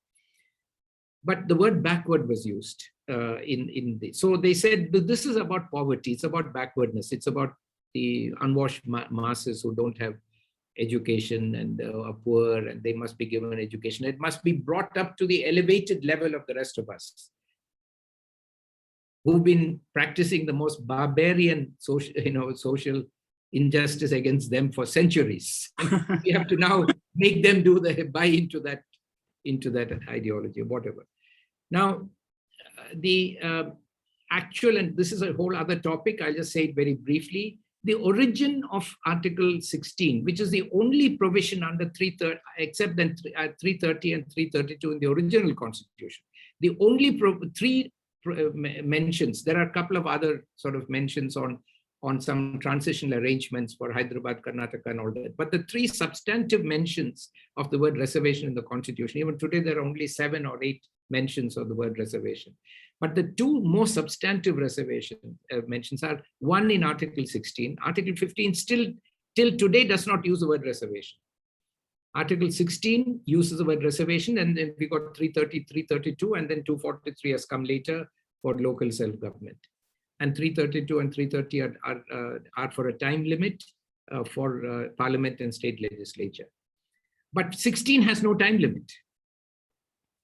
But the word backward was used so they said this is about poverty, it's about backwardness, it's about the unwashed masses who don't have education and are poor, and they must be given education. It must be brought up to the elevated level of the rest of us, who've been practicing the most barbarian social injustice against them for centuries. We have to now make them buy into that ideology or whatever. Now, the actual, and this is a whole other topic, I'll just say it very briefly. The origin of Article 16, which is the only provision under 330, except then 330 and 332 in the original constitution. The only three mentions, there are a couple of other sort of mentions on some transitional arrangements for Hyderabad, Karnataka and all that. But the three substantive mentions of the word reservation in the constitution, even today there are only 7 or 8 mentions of the word reservation. But the two most substantive reservation mentions are one in Article 16. Article 15 still till today does not use the word reservation. Article 16 uses the word reservation, and then we got 330, 332, and then 243 has come later for local self-government. And 332 and 330 are for a time limit for parliament and state legislature. But 16 has no time limit.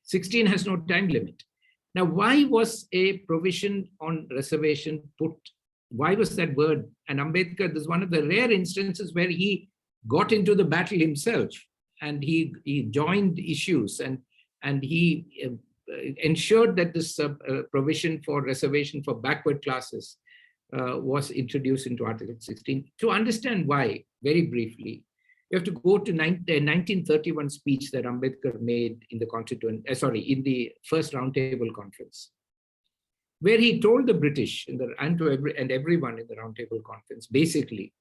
16 has no time limit. Now, why was a provision on reservation put? Why was that word? And Ambedkar, this is one of the rare instances where he got into the battle himself, and he joined issues, and he ensured that this provision for reservation for backward classes was introduced into Article 16. To understand why, very briefly, you have to go to the 1931 speech that Ambedkar made in the in the first Roundtable Conference, where he told the British and everyone in the Roundtable Conference, basically,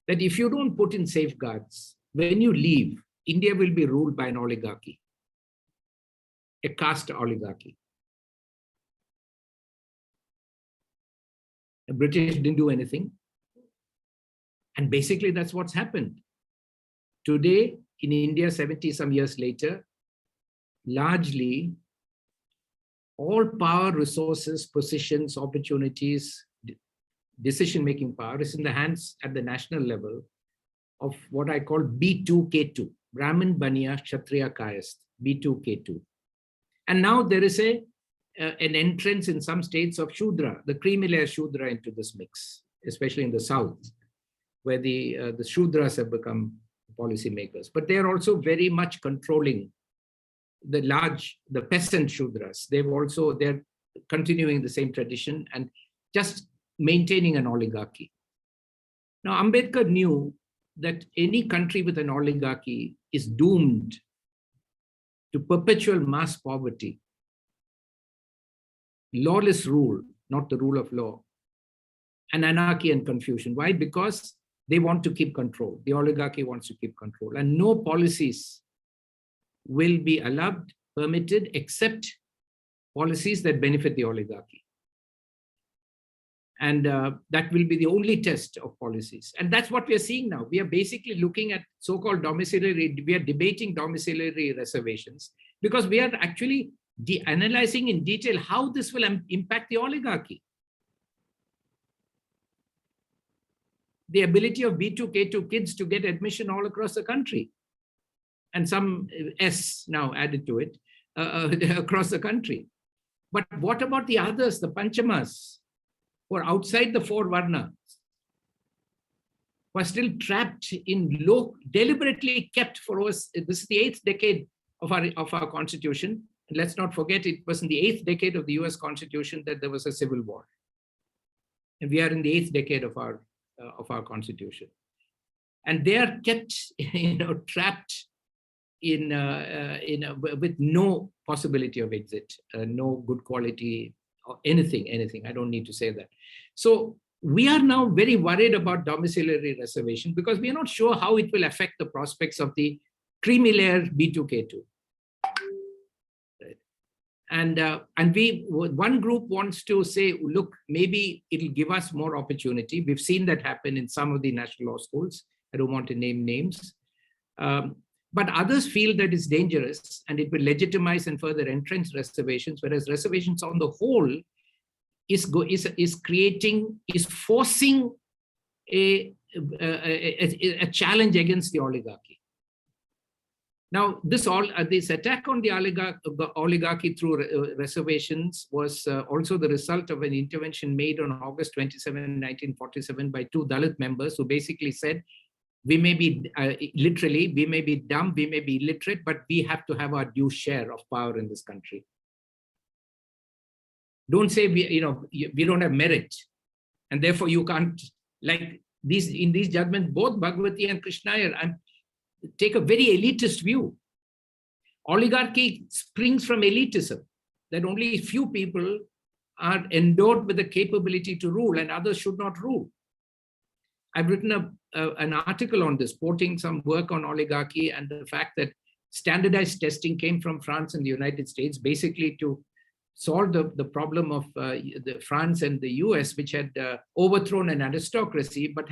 that if you don't put in safeguards, when you leave, India will be ruled by an oligarchy. a caste oligarchy. The British didn't do anything. And basically that's what's happened. Today in India, 70 some years later, largely all power, resources, positions, opportunities, decision-making power is in the hands at the national level of what I call B2K2, Brahmin, Baniya, Kshatriya, Kayast, B2K2. And now there is an entrance in some states of Shudra, the creamy layer Shudra into this mix, especially in the south, where the Shudras have become policymakers. But they're also very much controlling the peasant Shudras. They're continuing the same tradition and just maintaining an oligarchy. Now, Ambedkar knew that any country with an oligarchy is doomed to perpetual mass poverty, lawless rule, not the rule of law, and anarchy and confusion. Why? Because they want to keep control. The oligarchy wants to keep control, and no policies will be allowed, permitted, except policies that benefit the oligarchy. And that will be the only test of policies. And that's what we are seeing now. We are basically looking at so-called domiciliary, we are debating domiciliary reservations because we are actually analyzing in detail how this will impact the oligarchy. The ability of B2K2 kids to get admission all across the country. And some S now added to it across the country. But what about the others, the Panchamas, who are outside the four Varnas, who are still trapped in low, deliberately kept for us? This is the 8th decade of our constitution. And let's not forget, it was in the 8th decade of the US Constitution that there was a civil war. And we are in the 8th decade of our constitution. And they are kept, trapped with no possibility of exit, no good quality, or anything. I don't need to say that. So we are now very worried about domiciliary reservation because we are not sure how it will affect the prospects of the creamy layer B2K2. Right. And one group wants to say, look, maybe it'll give us more opportunity. We've seen that happen in some of the national law schools. I don't want to name names. But others feel that it's dangerous and it will legitimize and further entrench reservations, whereas reservations on the whole is forcing a challenge against the oligarchy. Now, this attack on the oligarchy through reservations was also the result of an intervention made on August 27, 1947 by 2 Dalit members who basically said, we may be we may be dumb, we may be illiterate, but we have to have our due share of power in this country. Don't say we don't have merit, and therefore you can't, like in these judgments, both Bhagwati and Krishnayar take a very elitist view. Oligarchy springs from elitism, that only few people are endowed with the capability to rule and others should not rule. I've written an article on this, quoting some work on oligarchy and the fact that standardized testing came from France and the United States, basically to solve the problem of France and the US, which had overthrown an aristocracy, but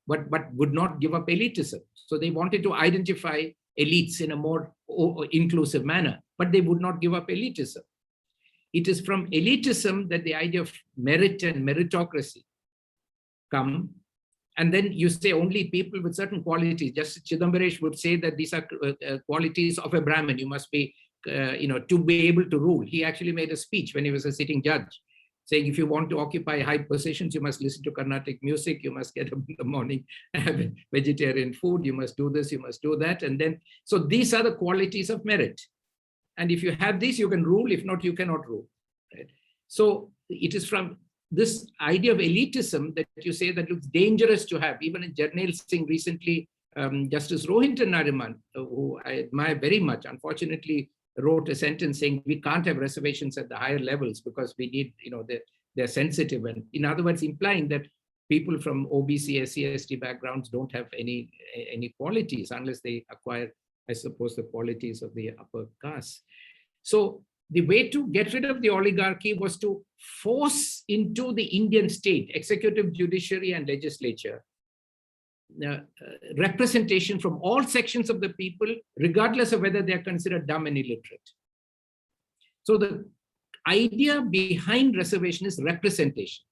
would not give up elitism. So they wanted to identify elites in a more inclusive manner, but they would not give up elitism. It is from elitism that the idea of merit and meritocracy come. And then you say only people with certain qualities. Justice Chidambaresh would say that these are qualities of a Brahmin. You must be, to be able to rule. He actually made a speech when he was a sitting judge, saying if you want to occupy high positions, you must listen to Carnatic music, you must get up in the morning and have vegetarian food, you must do this, you must do that. And then, so these are the qualities of merit. And if you have these, you can rule. If not, you cannot rule. Right? So it is from this idea of elitism that you say that looks dangerous to have. Even in Jarnail Singh recently, Justice Rohinton Nariman, who I admire very much, unfortunately wrote a sentence saying we can't have reservations at the higher levels because we need, they're sensitive. And in other words, implying that people from OBC, SC, ST backgrounds don't have any qualities unless they acquire, I suppose, the qualities of the upper caste. So the way to get rid of the oligarchy was to force into the Indian state, executive, judiciary, and legislature, representation from all sections of the people, regardless of whether they are considered dumb and illiterate. So the idea behind reservation is representation.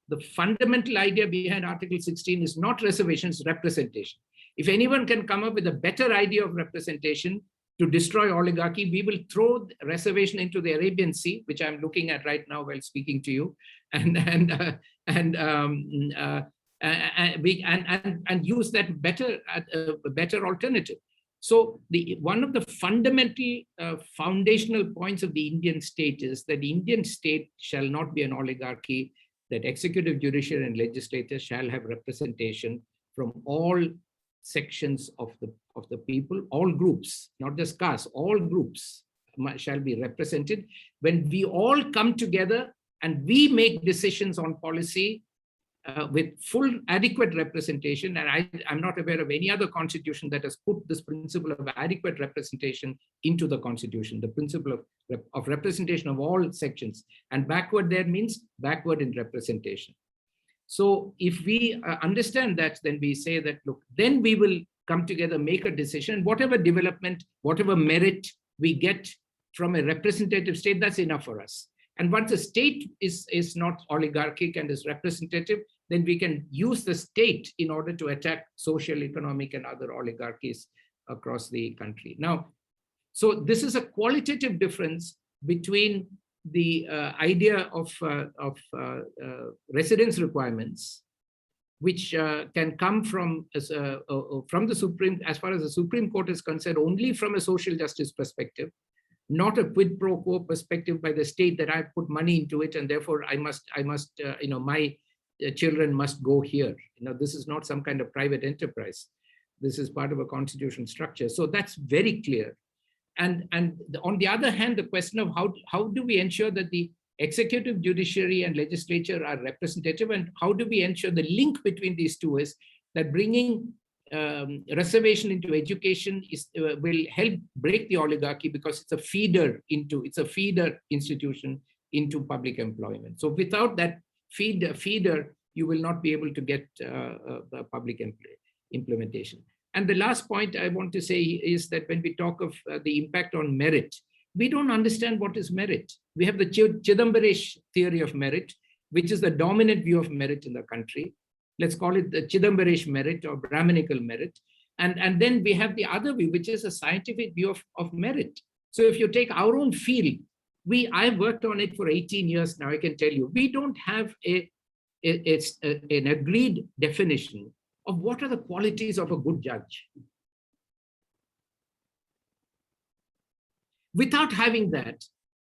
The fundamental idea behind Article 16 is not reservation, it's representation. If anyone can come up with a better idea of representation to destroy oligarchy, we will throw reservation into the Arabian Sea, which I'm looking at right now while speaking to you, and use that better alternative. So one of the fundamental foundational points of the Indian state is that the Indian state shall not be an oligarchy, that executive, judiciary, and legislature shall have representation from all sections of the people, all groups, not just castes, all groups shall be represented. When we all come together and we make decisions on policy with full adequate representation, and I'm not aware of any other constitution that has put this principle of adequate representation into the constitution, the principle of representation of all sections. And backward there means backward in representation. So if we understand that, then we say that, look, then we will come together, make a decision, whatever development, whatever merit we get from a representative state, that's enough for us. And once a state is not oligarchic and is representative, then we can use the state in order to attack social, economic, and other oligarchies across the country. Now, so this is a qualitative difference between the idea of residence requirements, which can come from the Supreme, as far as the Supreme Court is concerned, only from a social justice perspective, not a quid pro quo perspective by the state that I put money into it and therefore I must my children must go here. This is not some kind of private enterprise. This is part of a constitutional structure. So that's very clear. And on the other hand, the question of how do we ensure that the executive, judiciary, and legislature are representative, and how do we ensure the link between these two is that bringing reservation into education will help break the oligarchy, because it's a feeder institution into public employment. So without that feeder, you will not be able to get public implementation. And the last point I want to say is that when we talk of the impact on merit, we don't understand what is merit. We have the Chidambaresh theory of merit, which is the dominant view of merit in the country. Let's call it the Chidambaresh merit or Brahminical merit. And then we have the other view, which is a scientific view of merit. So if you take our own field, I've worked on it for 18 years now, I can tell you, we don't have an agreed definition of what are the qualities of a good judge. Without having that,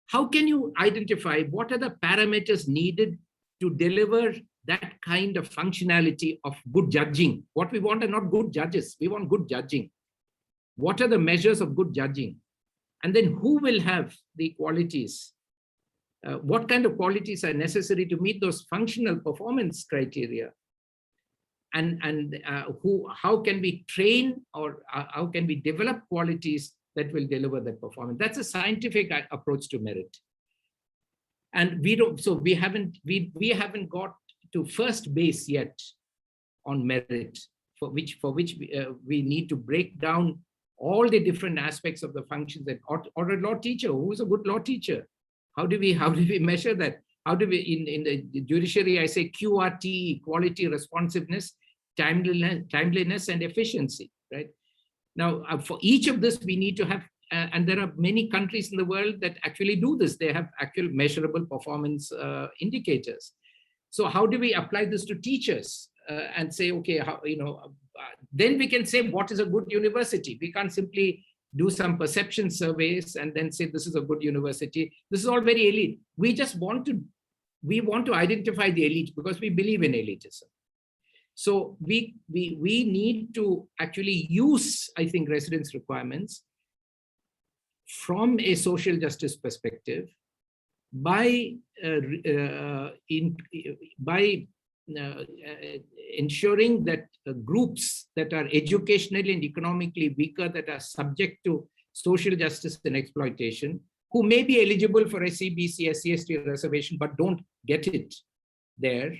how can you identify what are the parameters needed to deliver that kind of functionality of good judging? What we want are not good judges, we want good judging. What are the measures of good judging? And then who will have the qualities? What kind of qualities are necessary to meet those functional performance criteria? And how can we train, or how can we develop qualities that will deliver that performance? That's a scientific approach to merit. And we haven't got to first base yet on merit, for which we need to break down all the different aspects of the functions that, or a law teacher, who's a good law teacher? How do we measure that? How do we, in the judiciary, I say QRT, quality, responsiveness, timeliness, and efficiency, right? Now, for each of this, we need to have, and there are many countries in the world that actually do this. They have actual measurable performance indicators. So how do we apply this to teachers and say, okay, then we can say what is a good university? We can't simply do some perception surveys and then say this is a good university. This is all very elite. We want to identify the elite because we believe in elitism. So we need to actually use, I think, residence requirements from a social justice perspective by ensuring that groups that are educationally and economically weaker, that are subject to social justice and exploitation, who may be eligible for SC, BC, SC, ST reservation, but don't get it there,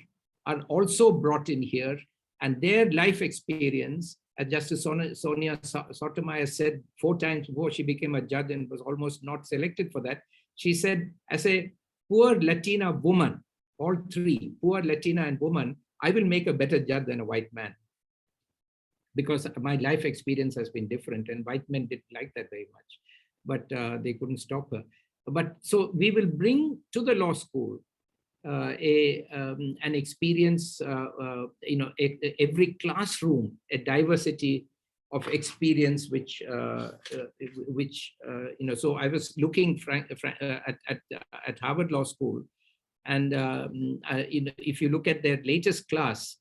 are also brought in here, and their life experience, as Justice Sonia Sotomayor said 4 times before she became a judge and was almost not selected for that, she said, as a poor Latina woman, all 3, poor Latina and woman, I will make a better judge than a white man, because my life experience has been different, and white men didn't like that very much, but they couldn't stop her. But so we will bring to the law school an experience, every classroom, a diversity of experience, which so I was looking at Harvard Law School, and if you look at their latest class,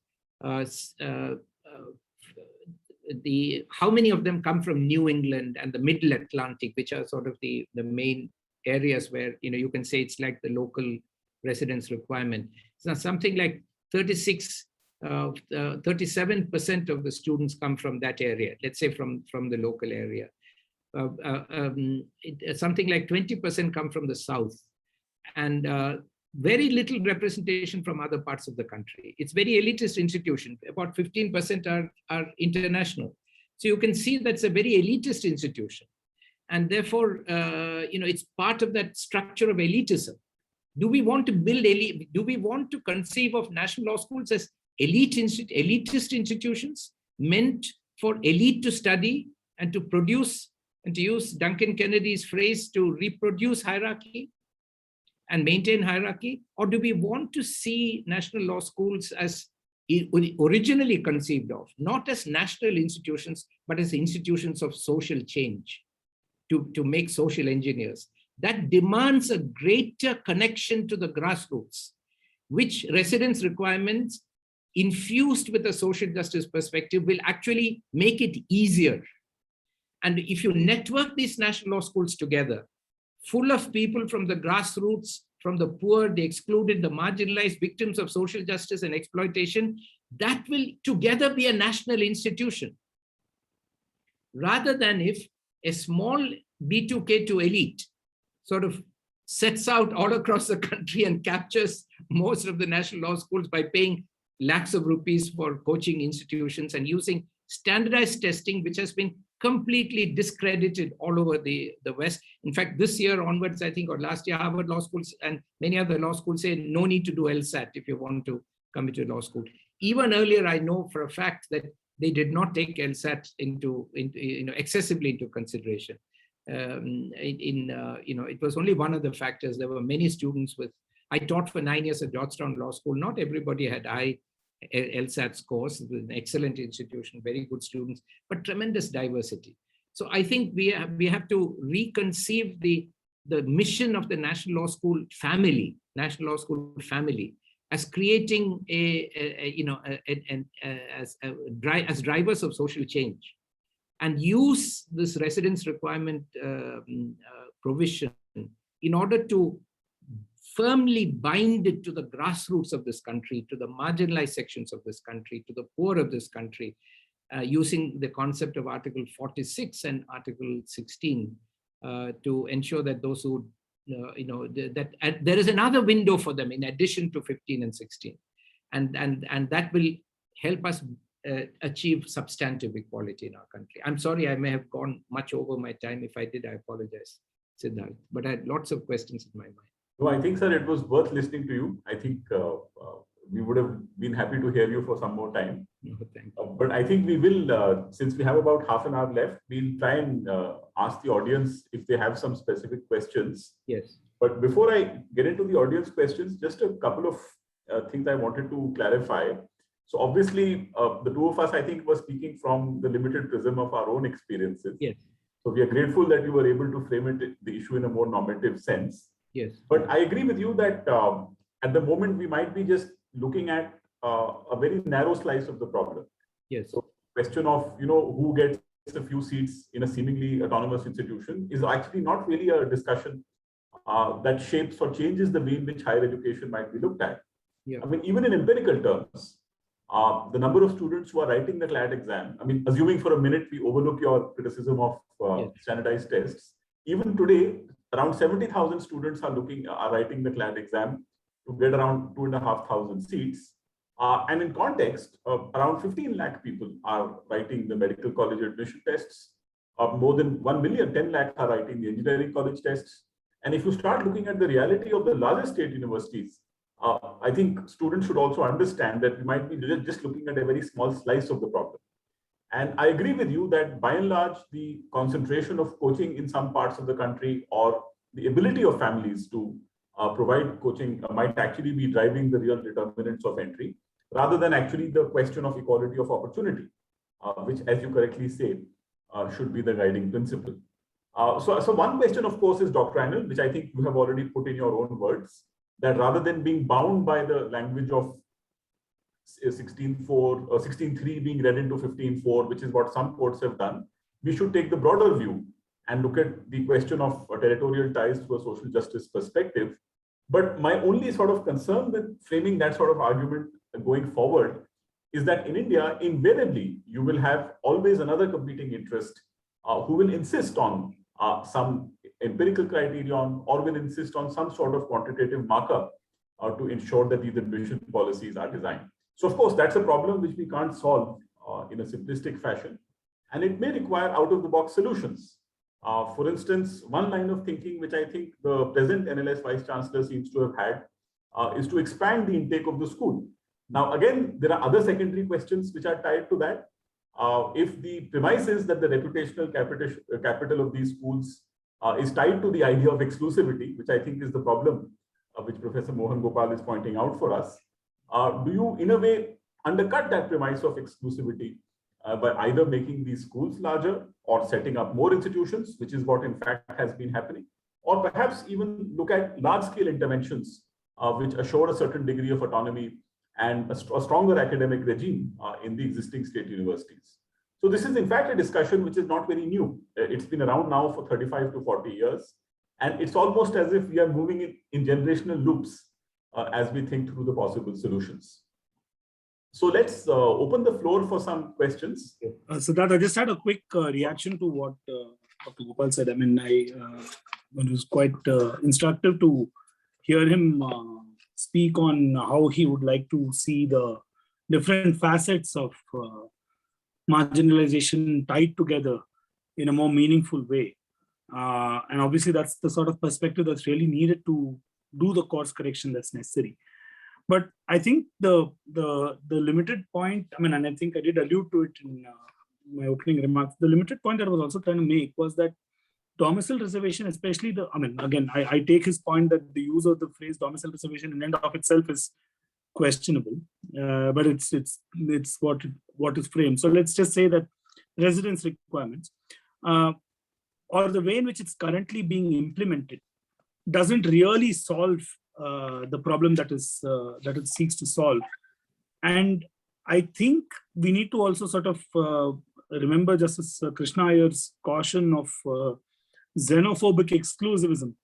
how many of them come from New England and the Middle Atlantic, which are sort of the main areas where you can say it's like the local residence requirement. So something like 37% of the students come from that area, let's say from the local area. Something like 20% come from the South, and very little representation from other parts of the country. It's very elitist institution. About 15% are international. So you can see that's a very elitist institution. And therefore, it's part of that structure of elitism. Do we want to build elite? Do we want to conceive of national law schools as elitist institutions meant for elite to study and to produce, and to use Duncan Kennedy's phrase, to reproduce hierarchy and maintain hierarchy? Or do we want to see national law schools as originally conceived of, not as national institutions, but as institutions of social change, to make social engineers? That demands a greater connection to the grassroots, which residence requirements infused with a social justice perspective will actually make it easier. And if you network these national law schools together, full of people from the grassroots, from the poor, the excluded, the marginalized, victims of social justice and exploitation, that will together be a national institution. Rather than if a small B2K2 elite sort of sets out all across the country and captures most of the national law schools by paying lakhs of rupees for coaching institutions and using standardized testing, which has been completely discredited all over the West. In fact, this year onwards, I think, or last year, Harvard Law Schools and many other law schools say no need to do LSAT if you want to come into law school. Even earlier, I know for a fact that they did not take LSAT excessively into consideration. It was only one of the factors. There were many students I taught for 9 years at Georgetown Law School. Not everybody had high LSAT scores. It was an excellent institution, very good students, but tremendous diversity. So I think we have to reconceive the mission of the National Law School family, as creating as drivers of social change, and use this residence requirement provision in order to firmly bind it to the grassroots of this country, to the marginalized sections of this country, to the poor of this country, using the concept of Article 46 and Article 16 to ensure that those who, that there is another window for them in addition to 15 and 16. And that will help us achieve substantive equality in our country. I'm sorry, I may have gone much over my time. If I did, I apologize, Sidharth. But I had lots of questions in my mind. No, I think, sir, it was worth listening to you. I think we would have been happy to hear you for some more time. No, thank you. But I think we will, since we have about half an hour left, we'll try and ask the audience if they have some specific questions. Yes. But before I get into the audience questions, just a couple of things I wanted to clarify. So obviously, the two of us, I think, were speaking from the limited prism of our own experiences. Yes. So we are grateful that you were able to frame the issue in a more normative sense. Yes. But I agree with you that at the moment, we might be just looking at a very narrow slice of the problem. Yes. So question of, who gets a few seats in a seemingly autonomous institution is actually not really a discussion that shapes or changes the way in which higher education might be looked at. Yeah. I mean, even in empirical terms, the number of students who are writing the CLAT exam, I mean, assuming for a minute we overlook your criticism of standardized tests, even today, around 70,000 students are writing the CLAT exam to get around 2,500 seats. And in context, around 15 lakh people are writing the medical college admission tests. More than 1 million, 10 lakh are writing the engineering college tests. And if you start looking at the reality of the largest state universities, I think students should also understand that we might be just looking at a very small slice of the problem. And I agree with you that by and large, the concentration of coaching in some parts of the country or the ability of families to provide coaching might actually be driving the real determinants of entry, rather than actually the question of equality of opportunity, which, as you correctly say, should be the guiding principle. So one question, of course, is doctrinal, which I think you have already put in your own words, that rather than being bound by the language of 16.4 or 16.3 being read into 15.4, which is what some courts have done, we should take the broader view and look at the question of territorial ties through a social justice perspective. But my only sort of concern with framing that sort of argument going forward is that in India, invariably, you will have always another competing interest who will insist on some empirical criterion or will insist on some sort of quantitative marker to ensure that these admission policies are designed. So, of course, that's a problem which we can't solve in a simplistic fashion, and it may require out-of-the-box solutions. For instance, one line of thinking which I think the present NLS Vice Chancellor seems to have had is to expand the intake of the school. Now, again, there are other secondary questions which are tied to that. If the premise is that the reputational capital of these schools is tied to the idea of exclusivity, which I think is the problem which Professor Mohan Gopal is pointing out for us, do you, in a way, undercut that premise of exclusivity by either making these schools larger or setting up more institutions, which is what in fact has been happening, or perhaps even look at large-scale interventions which assure a certain degree of autonomy and a stronger academic regime in the existing state universities. So this is in fact a discussion which is not very new. It's been around now for 35 to 40 years. And it's almost as if we are moving in generational loops as we think through the possible solutions. So let's open the floor for some questions. Sidharth, I just had a quick reaction to what Dr. Gopal said. I mean, it was quite instructive to hear him speak on how he would like to see the different facets of marginalization tied together in a more meaningful way. And obviously, that's the sort of perspective that's really needed to do the course correction that's necessary. But I think the limited point, I mean, and I think I did allude to it in my opening remarks, the limited point that I was also trying to make was that domicile reservation, especially I take his point that the use of the phrase domicile reservation in and of itself is questionable, but it's what is framed. So let's just say that residence requirements, or the way in which it's currently being implemented, doesn't really solve the problem that it seeks to solve. And I think we need to also sort of remember Justice Krishna Iyer's caution of xenophobic exclusivism,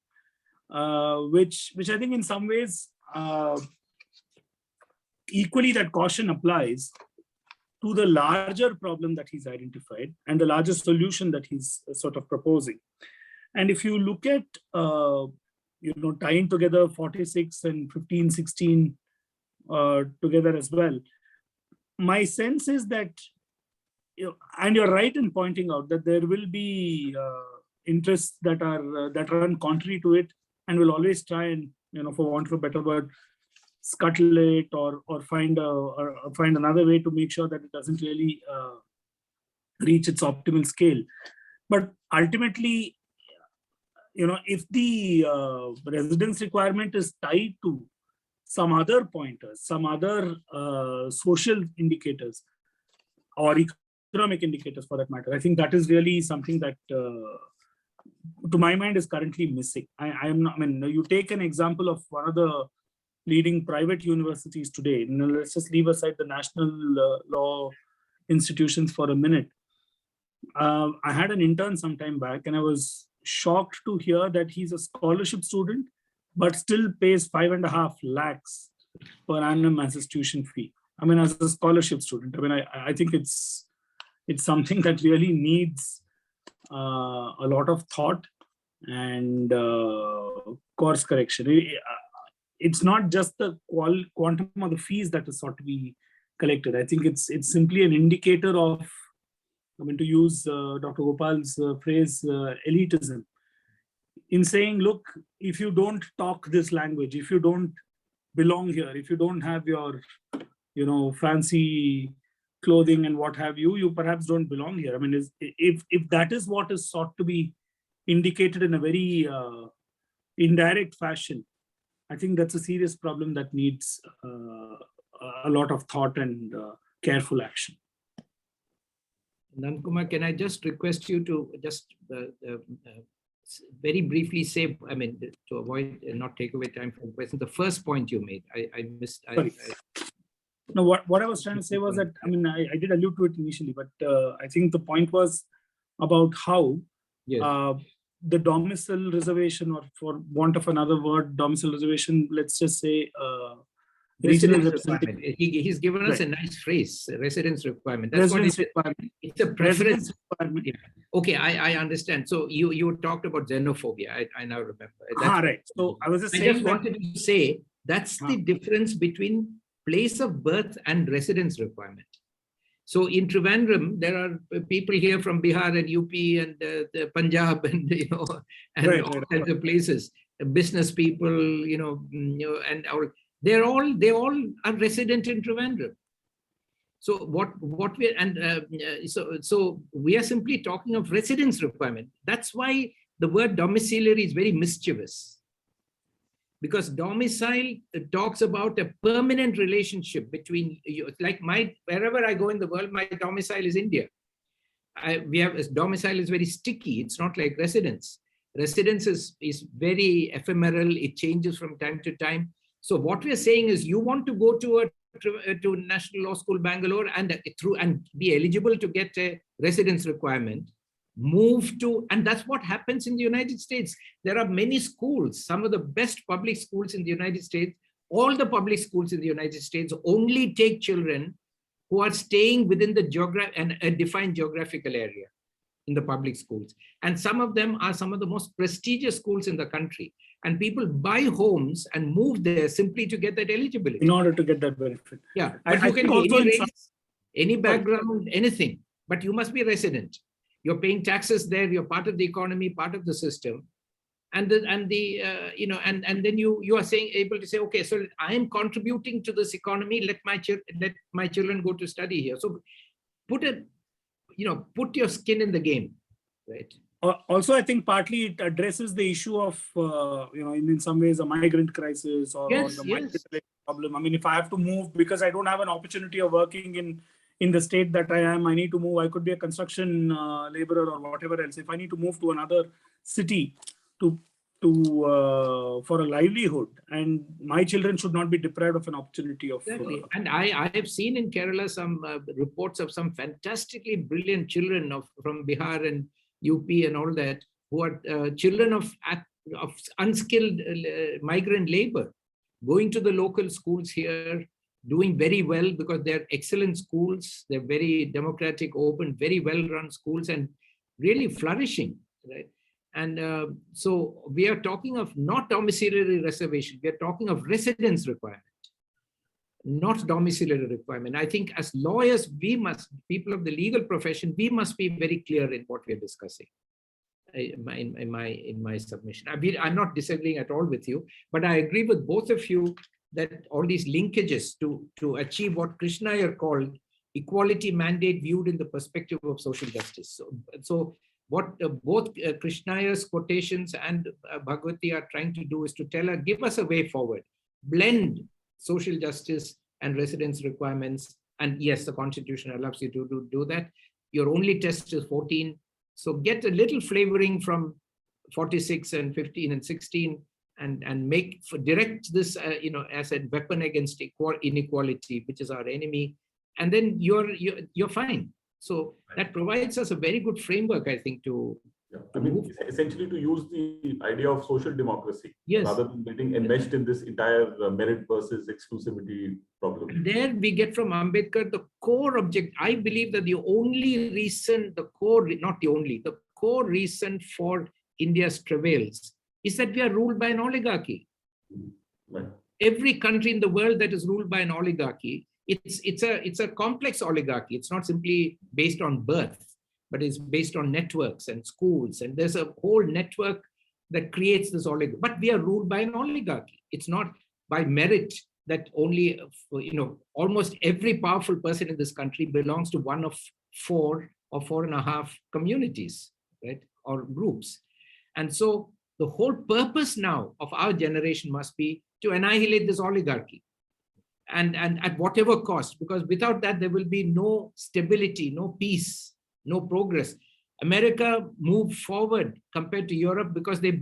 which I think in some ways equally that caution applies to the larger problem that he's identified and the larger solution that he's sort of proposing. And if you look at tying together 46 and 15, 16 together as well, my sense is that, and you're right in pointing out that there will be interests that run contrary to it and will always try and, for want of a better word, scuttle it or find another way to make sure that it doesn't really reach its optimal scale. But ultimately, if the residence requirement is tied to some other pointers, some other social indicators or economic indicators for that matter, I think that is really something that, to my mind, is currently missing. You take an example of one of the leading private universities today. Let's just leave aside the national law institutions for a minute. I had an intern some time back, and I was shocked to hear that he's a scholarship student, but still pays 5.5 lakhs per annum as his tuition fee. I mean, as a scholarship student, I mean, I think it's something that really needs a lot of thought and course correction. It's not just the quantum of the fees that is sought to be collected. I think it's simply an indicator of, I mean, to use Dr. Gopal's phrase, elitism, in saying, look, if you don't talk this language, if you don't belong here, if you don't have your, fancy clothing and what have you, you perhaps don't belong here. I mean, if that is what is sought to be indicated in a very indirect fashion, I think that's a serious problem that needs a lot of thought and careful action. Nandakumar, can I just request you to just very briefly say, I mean, to avoid and not take away time from questions, the first point you made, I missed. No, what I was trying to say was that, I mean, I did allude to it initially, but I think the point was about how the domicile reservation, or for want of another word, domicile reservation, let's just say, regional representation. He's given us a nice phrase, residence requirement. That's residence what requirement. It's a preference requirement. Yeah. Okay, I understand. So you talked about xenophobia. I now remember. Right. So I was just saying. I just wanted to say that's the difference between place of birth and residence requirement. So in Trivandrum, there are people here from Bihar and UP and the Punjab and and all kinds of places. Business people, and they all are resident in Trivandrum. So what we so we are simply talking of residence requirement. That's why the word domiciliary is very mischievous, because domicile talks about a permanent relationship between you. Like wherever I go in the world, my domicile is India. Domicile is very sticky. It's not like residence. Residence is very ephemeral. It changes from time to time. So what we are saying is, you want to go to National Law School, Bangalore, and be eligible to get a residence requirement, move to, and that's what happens in the United States. There are many schools, some of the best public schools in the United States. All the public schools in the United States only take children who are staying within the a defined geographical area in the public schools. And some of them are some of the most prestigious schools in the country. And people buy homes and move there simply to get that eligibility. In order to get that benefit. Yeah, but you can be any race, any background, anything, but you must be a resident. You're paying taxes there, you're part of the economy, part of the system. And then you are able to say, okay, so I am contributing to this economy, let my children go to study here. So put your skin in the game, right? Also, I think partly it addresses the issue of, in some ways, a migrant crisis or the migrant problem. I mean, if I have to move because I don't have an opportunity of working in the state that I am, I need to move. I could be a construction laborer or whatever else. If I need to move to another city for a livelihood, and my children should not be deprived of an opportunity of. Exactly. And I have seen in Kerala some reports of some fantastically brilliant children from Bihar and UP and all that, who are children of unskilled migrant labor, going to the local schools here, doing very well because they're excellent schools. They're very democratic, open, very well-run schools, and really flourishing, right? And so we are talking of not domiciliary reservation. We are talking of residence requirement, not domiciliary requirement. I think as lawyers, people of the legal profession, we must be very clear in what we are discussing. In my submission, I'm not disagreeing at all with you, but I agree with both of you that all these linkages to achieve what Krishna Iyer called equality mandate viewed in the perspective of social justice. So what both Krishna Iyer's quotations and Bhagavati are trying to do is to give us a way forward, blend social justice and residence requirements. And yes, the Constitution allows you to do that. Your only test is 14. So get a little flavoring from 46 and 15 and 16 and direct this as a weapon against inequality, which is our enemy. And then you're fine. So that provides us a very good framework, I think, to Yeah. I mean, essentially to use the idea of social democracy rather than getting enmeshed in this entire merit versus exclusivity problem. And there we get from Ambedkar the core object. I believe that the only reason, the core reason for India's travails is that we are ruled by an oligarchy. Right. Every country in the world that is ruled by an oligarchy, it's a complex oligarchy. It's not simply based on birth, but it's based on networks and schools. And there's a whole network that creates this oligarchy. But we are ruled by an oligarchy. It's not by merit that only, almost every powerful person in this country belongs to one of 4 or 4.5 communities, right, or groups. And so the whole purpose now of our generation must be to annihilate this oligarchy. And at whatever cost, because without that, there will be no stability, no peace, no progress. America moved forward compared to Europe because they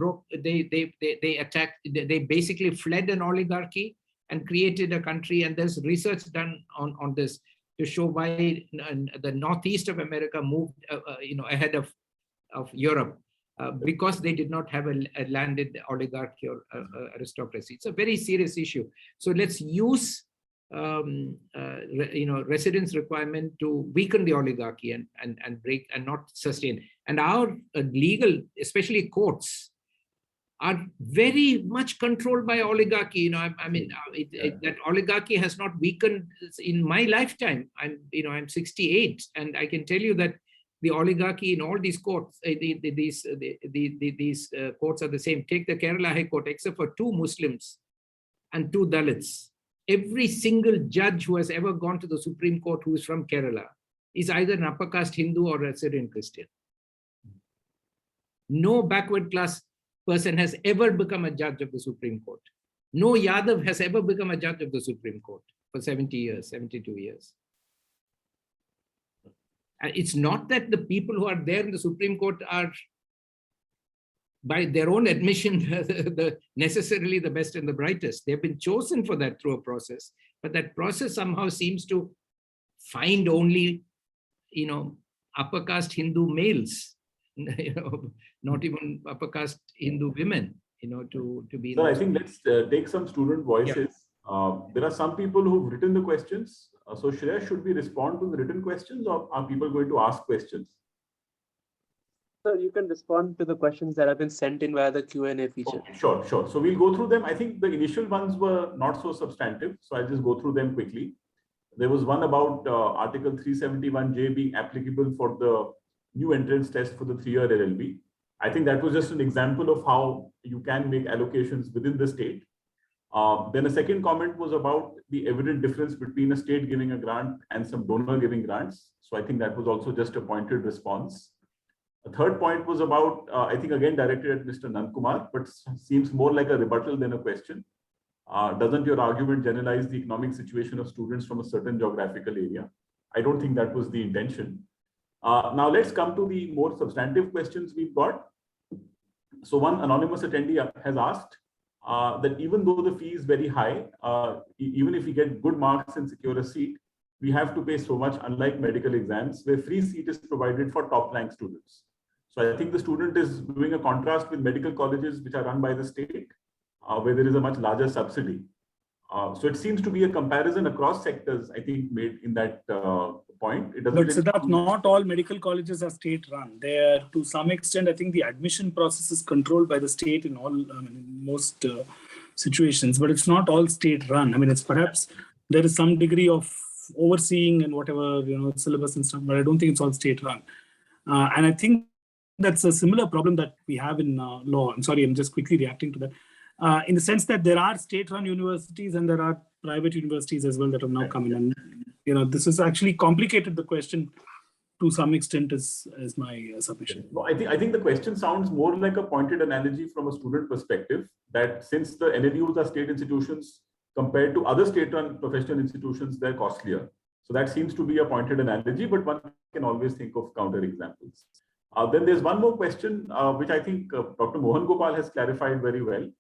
basically fled an oligarchy and created a country. And there's research done on this to show why the northeast of America moved ahead of Europe, because they did not have a landed oligarchy or aristocracy. It's a very serious issue. So let's use residence requirement to weaken the oligarchy and break and not sustain. And our legal, especially courts, are very much controlled by oligarchy. That oligarchy has not weakened in my lifetime. I'm 68, and I can tell you that the oligarchy in all these courts, these courts are the same. Take the Kerala High Court, except for 2 Muslims and 2 Dalits. Every single judge who has ever gone to the Supreme Court who is from Kerala is either an upper caste Hindu or a Syrian Christian. No backward class person has ever become a judge of the Supreme Court. No Yadav has ever become a judge of the Supreme Court for 70 years, 72 years. And it's not that the people who are there in the Supreme Court are, by their own admission, necessarily the best and the brightest. They've been chosen for that through a process, but that process somehow seems to find only, upper caste Hindu males, not even upper caste Hindu women, to be. So I think let's take some student voices. Yeah. There are some people who've written the questions. So Shreya, should we respond to the written questions, or are people going to ask questions? Sir, you can respond to the questions that have been sent in via the Q&A feature. Okay, sure. So we'll go through them. I think the initial ones were not so substantive, so I'll just go through them quickly. There was one about Article 371J being applicable for the new entrance test for the 3-year LLB. I think that was just an example of how you can make allocations within the state. Then a second comment was about the evident difference between a state giving a grant and some donor giving grants. So I think that was also just a pointed response. A third point was about, I think again directed at Mr. Nandakumar, but seems more like a rebuttal than a question. Doesn't your argument generalize the economic situation of students from a certain geographical area? I don't think that was the intention. Now let's come to the more substantive questions we've got. So one anonymous attendee has asked that even though the fee is very high, even if we get good marks and secure a seat, we have to pay so much, unlike medical exams where free seat is provided for top rank students. So I think the student is doing a contrast with medical colleges which are run by the state, where there is a much larger subsidy. So it seems to be a comparison across sectors, I think, made in that point. It doesn't. But Sidharth, not all medical colleges are state run. They are, to some extent, I think the admission process is controlled by the state in all, in most situations, but it's not all state run. I mean, it's perhaps there is some degree of overseeing and whatever, syllabus and stuff, but I don't think it's all state run. And I think that's a similar problem that we have in law. I'm sorry, I'm just quickly reacting to that. In the sense that there are state-run universities and there are private universities as well that have now come in. And, this has actually complicated the question to some extent is my submission. No, I think the question sounds more like a pointed analogy from a student perspective, that since the NLUs are state institutions, compared to other state-run professional institutions, they're costlier. So that seems to be a pointed analogy, but one can always think of counter examples. Then there's one more question, which I think Dr. Mohan Gopal has clarified very well.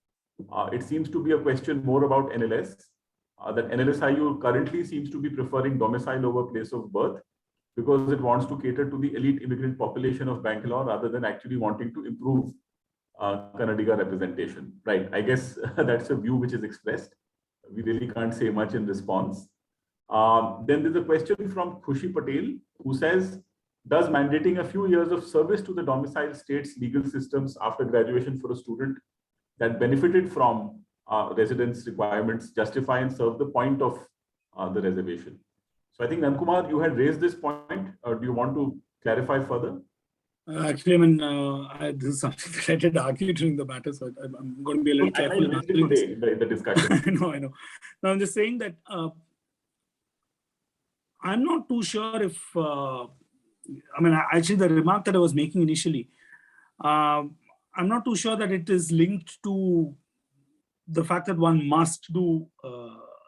It seems to be a question more about NLS, that NLSIU currently seems to be preferring domicile over place of birth. because it wants to cater to the elite immigrant population of Bangalore rather than actually wanting to improve Kannadiga representation. Right. I guess that's a view which is expressed. We really can't say much in response. Then there's a question from Khushi Patel, who says, does mandating a few years of service to the domicile state's legal systems after graduation for a student that benefited from residence requirements justify and serve the point of the reservation? So I think, Nandakumar, you had raised this point. Do you want to clarify further? Actually, I mean, this is something that I did argue during the matter, so I'm going to be a little careful in answering this. In the discussion. I know. Now, I'm just saying that I'm not too sure if, I mean, actually the remark that I was making initially, I'm not too sure that it is linked to the fact that one must do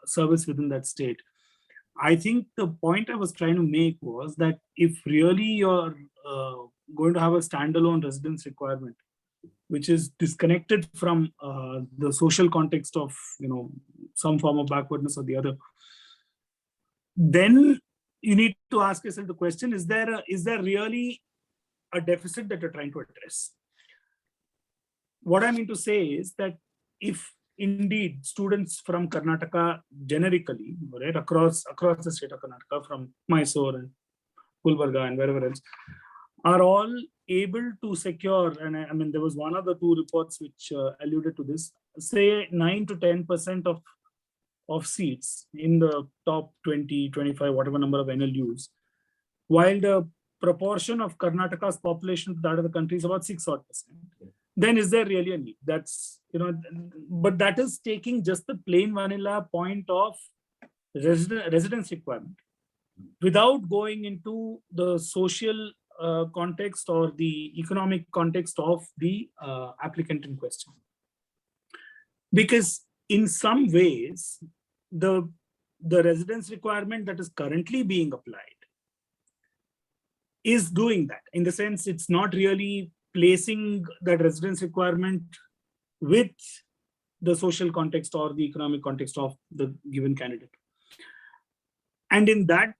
service within that state. I think the point I was trying to make was that if really you're going to have a standalone residence requirement, which is disconnected from the social context of, some form of backwardness or the other, then you need to ask yourself the question, is there really a deficit that you're trying to address? What I mean to say is that if indeed students from Karnataka generically, right, across the state of Karnataka, from Mysore and Gulbarga and wherever else, are all able to secure, and I mean, there was one of the two reports which alluded to this, say 9 to 10% of seats in the top 20, 25, whatever number of NLUs, while the proportion of Karnataka's population to that of the country is about 6 odd percent. Then is there really a need? That's, but that is taking just the plain vanilla point of residence requirement without going into the social context or the economic context of the applicant in question. Because in some ways, the residence requirement that is currently being applied is doing that. In the sense, it's not really placing that residence requirement with the social context or the economic context of the given candidate. And in that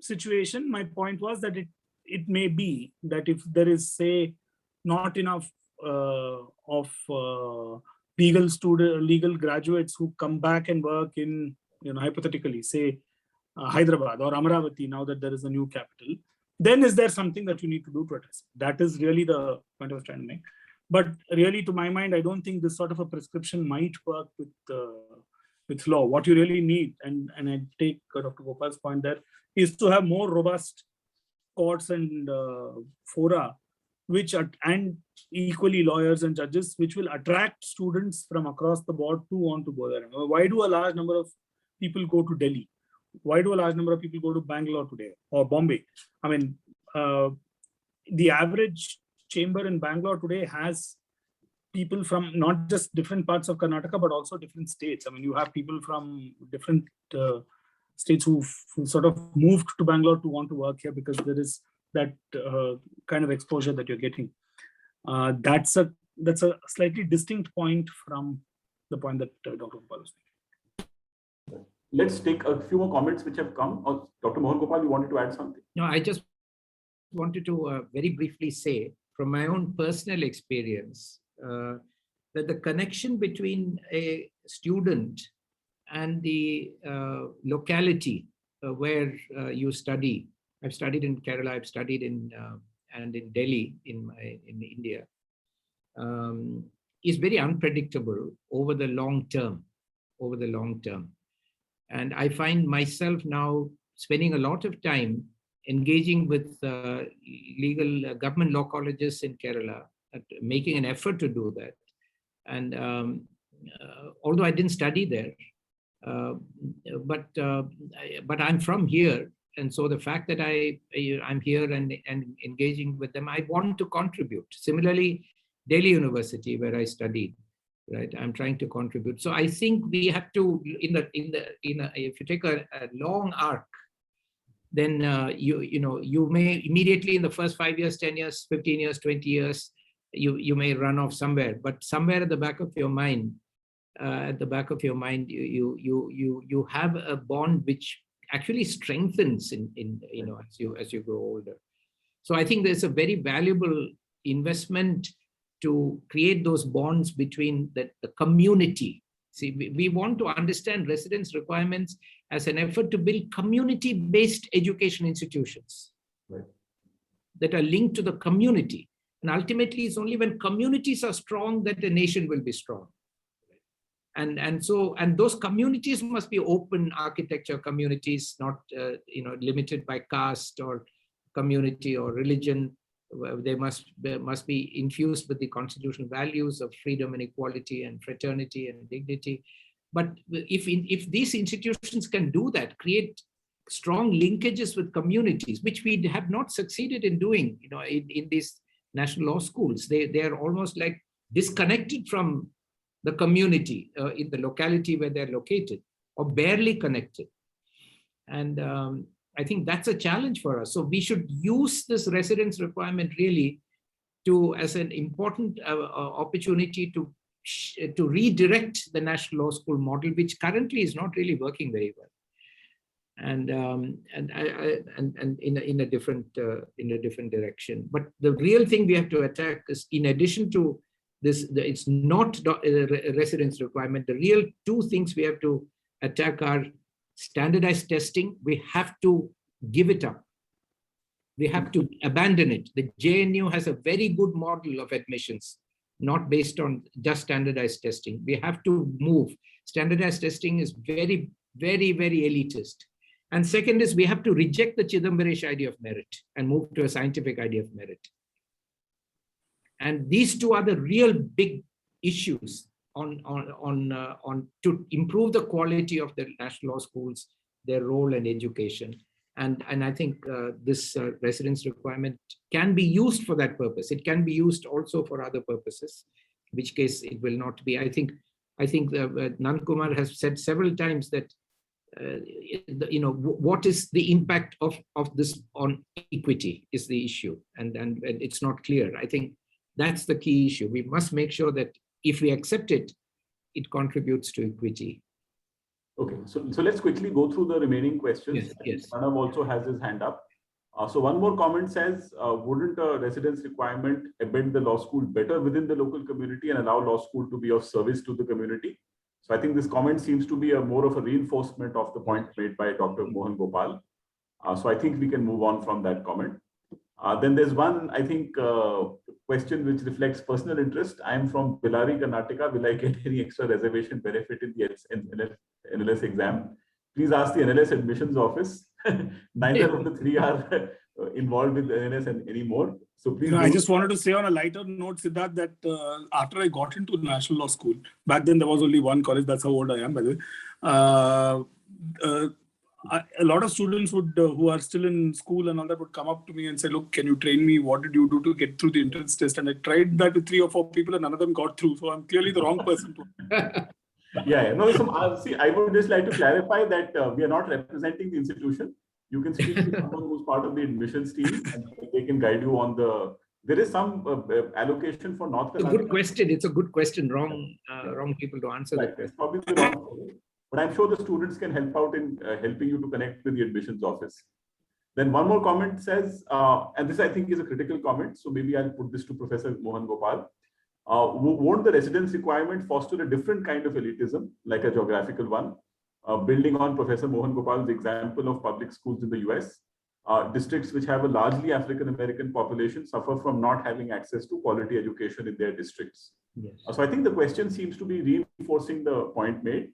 situation, my point was that it may be that if there is, say, not enough of legal graduates who come back and work in, hypothetically, say, Hyderabad or Amaravati, now that there is a new capital, then is there something that you need to do to address it? That is really the point I was trying to make. But really, to my mind, I don't think this sort of a prescription might work with law. What you really need, and I take Dr. Gopal's point there, is to have more robust courts and fora, and equally lawyers and judges, which will attract students from across the board to want to go there. Why do a large number of people go to Delhi? Why do a large number of people go to Bangalore today or Bombay? I mean, the average chamber in Bangalore today has people from not just different parts of Karnataka, but also different states. I mean, you have people from different states who sort of moved to Bangalore to want to work here because there is that kind of exposure that you're getting. That's a slightly distinct point from the point that Dr. Gopal was making. Let's take a few more comments which have come. Dr. Mohan Gopal, you wanted to add something? No, I just wanted to very briefly say, from my own personal experience, that the connection between a student and the locality where you study. I've studied in Kerala, I've studied in Delhi in India, is very unpredictable over the long term. And I find myself now spending a lot of time engaging with legal government law colleges in Kerala, making an effort to do that. And although I didn't study there, but I'm from here. And so the fact that I'm here and engaging with them, I want to contribute. Similarly, Delhi University, where I studied, right? I'm trying to contribute. So I think we have to, if you take a long arc, then you may immediately in the first 5 years, 10 years, 15 years, 20 years, you may run off somewhere. But somewhere at the back of your mind, you have a bond which actually strengthens as you grow older. So I think there's a very valuable investment to create those bonds between the community. See, we want to understand residence requirements as an effort to build community-based education institutions that are linked to the community. And ultimately, it's only when communities are strong that the nation will be strong. And those communities must be open architecture communities, not limited by caste or community or religion. They must be infused with the constitutional values of freedom and equality and fraternity and dignity. But if these institutions can do that, create strong linkages with communities, which we have not succeeded in doing, in these national law schools, they are almost like disconnected from the community in the locality where they're located, or barely connected. And I think that's a challenge for us. So we should use this residence requirement really as an important opportunity to redirect the national law school model, which currently is not really working very well, and in a different direction. But the real thing we have to attack is, in addition to this, it's not a residence requirement. The real two things we have to attack are standardized testing. We have to give it up. We have to abandon it. The JNU has a very good model of admissions, not based on just standardized testing. We have to move. Standardized testing is very, very, very elitist. And second is, we have to reject the Chidambaresh idea of merit and move to a scientific idea of merit. And these two are the real big issues to improve the quality of the national law schools, their role in education. And I think this residence requirement can be used for that purpose. It can be used also for other purposes, in which case it will not be. I think Nandakumar has said several times that what is the impact of this on equity is the issue, and it's not clear. I think that's the key issue. We must make sure that if we accept it, it contributes to equity. Okay, so let's quickly go through the remaining questions. Yes. Pranav also has his hand up. So one more comment says, wouldn't a residence requirement embed the law school better within the local community and allow law school to be of service to the community? So I think this comment seems to be more of a reinforcement of the point made by Dr. Mohan Gopal. So I think we can move on from that comment. Then there's one, I think, question which reflects personal interest. I am from Bellary, Karnataka. Will I get any extra reservation benefit in the NLS exam? Please ask the NLS admissions office. Neither of the three are involved with the NLS anymore. So please. I just wanted to say on a lighter note, Sidharth, that after I got into national law school, back then there was only one college. That's how old I am, by the way. A lot of students who are still in school and all that would come up to me and say, look, can you train me? What did you do to get through the entrance test? And I tried that with 3 or 4 people and none of them got through. So I'm clearly the wrong person to. No, so see, I would just like to clarify that we are not representing the institution. You can speak to someone who's part of the admissions team and they can guide you on there is some allocation for North Karnataka. It's a good question. It's a good question. Wrong people to answer that question. It's probably the wrong. But I'm sure the students can help out in helping you to connect with the admissions office. Then one more comment says, and this I think is a critical comment, so maybe I'll put this to Professor Mohan Gopal. Won't the residence requirement foster a different kind of elitism, like a geographical one? Building on Professor Mohan Gopal's example of public schools in the US, districts which have a largely African-American population suffer from not having access to quality education in their districts. Yes. So I think the question seems to be reinforcing the point made,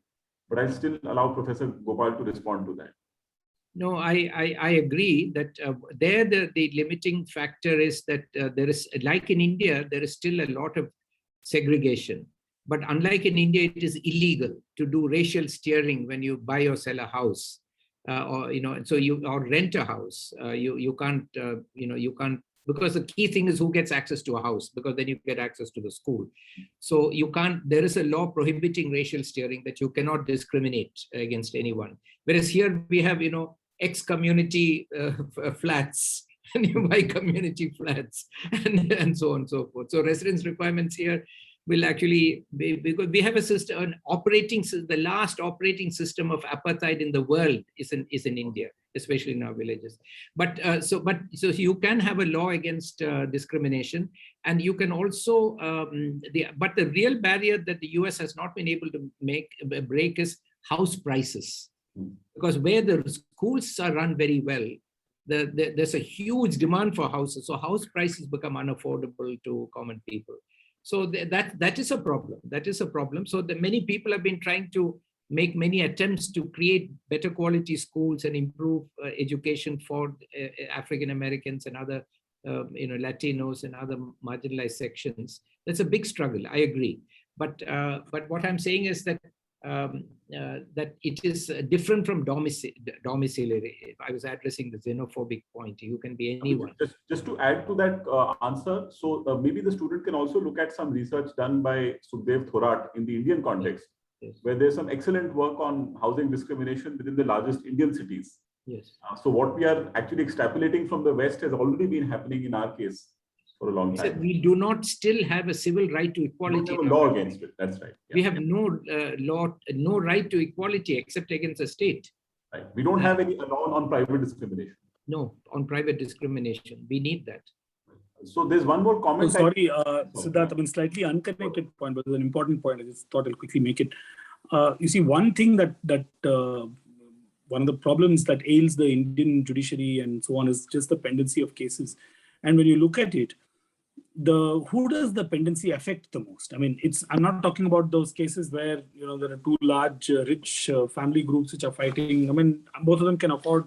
but I'll still allow Professor Gopal to respond to that. No, I agree that the limiting factor is that there is, like in India, there is still a lot of segregation. But unlike in India, it is illegal to do racial steering when you buy or sell a house, or rent a house. You can't, because the key thing is who gets access to a house, because then you get access to the school. So you can't, there is a law prohibiting racial steering that you cannot discriminate against anyone. Whereas here we have, ex-community flats and you buy community flats and so on and so forth. So residence requirements here will actually be, because we have a system, the last operating system of apartheid in the world is in India, especially in our villages. But so you can have a law against discrimination, and you can also but the real barrier that the US has not been able to break is house prices, because where the schools are run very well, there's a huge demand for houses, so house prices become unaffordable to common people. So that is a problem. That is a problem. So many people have been trying to make many attempts to create better quality schools and improve education for African Americans and other Latinos and other marginalized sections. That's a big struggle. I agree. But what I'm saying is that that it is different from domicile. I was addressing the xenophobic point. You can be anyone. Just to add to that answer, so maybe the student can also look at some research done by Sukhdev Thorat in the Indian context, yes. Where there's some excellent work on housing discrimination within the largest Indian cities. Yes. So what we are actually extrapolating from the West has already been happening in our case for a long time. We do not still have a civil right to equality. We have a law against it. That's right. Yeah. We have no right to equality except against the state. Right. We don't have any law on private discrimination. No, on private discrimination. We need that. So there's one more comment. Oh, sorry, Sidharth, I mean, slightly unconnected point, but it's an important point. I just thought I'll quickly make it. You see, one thing that one of the problems that ails the Indian judiciary and so on is just the pendency of cases. And when you look at it, who does the pendency affect the most? I mean, I'm not talking about those cases where there are two large rich family groups which are fighting. I mean, both of them can afford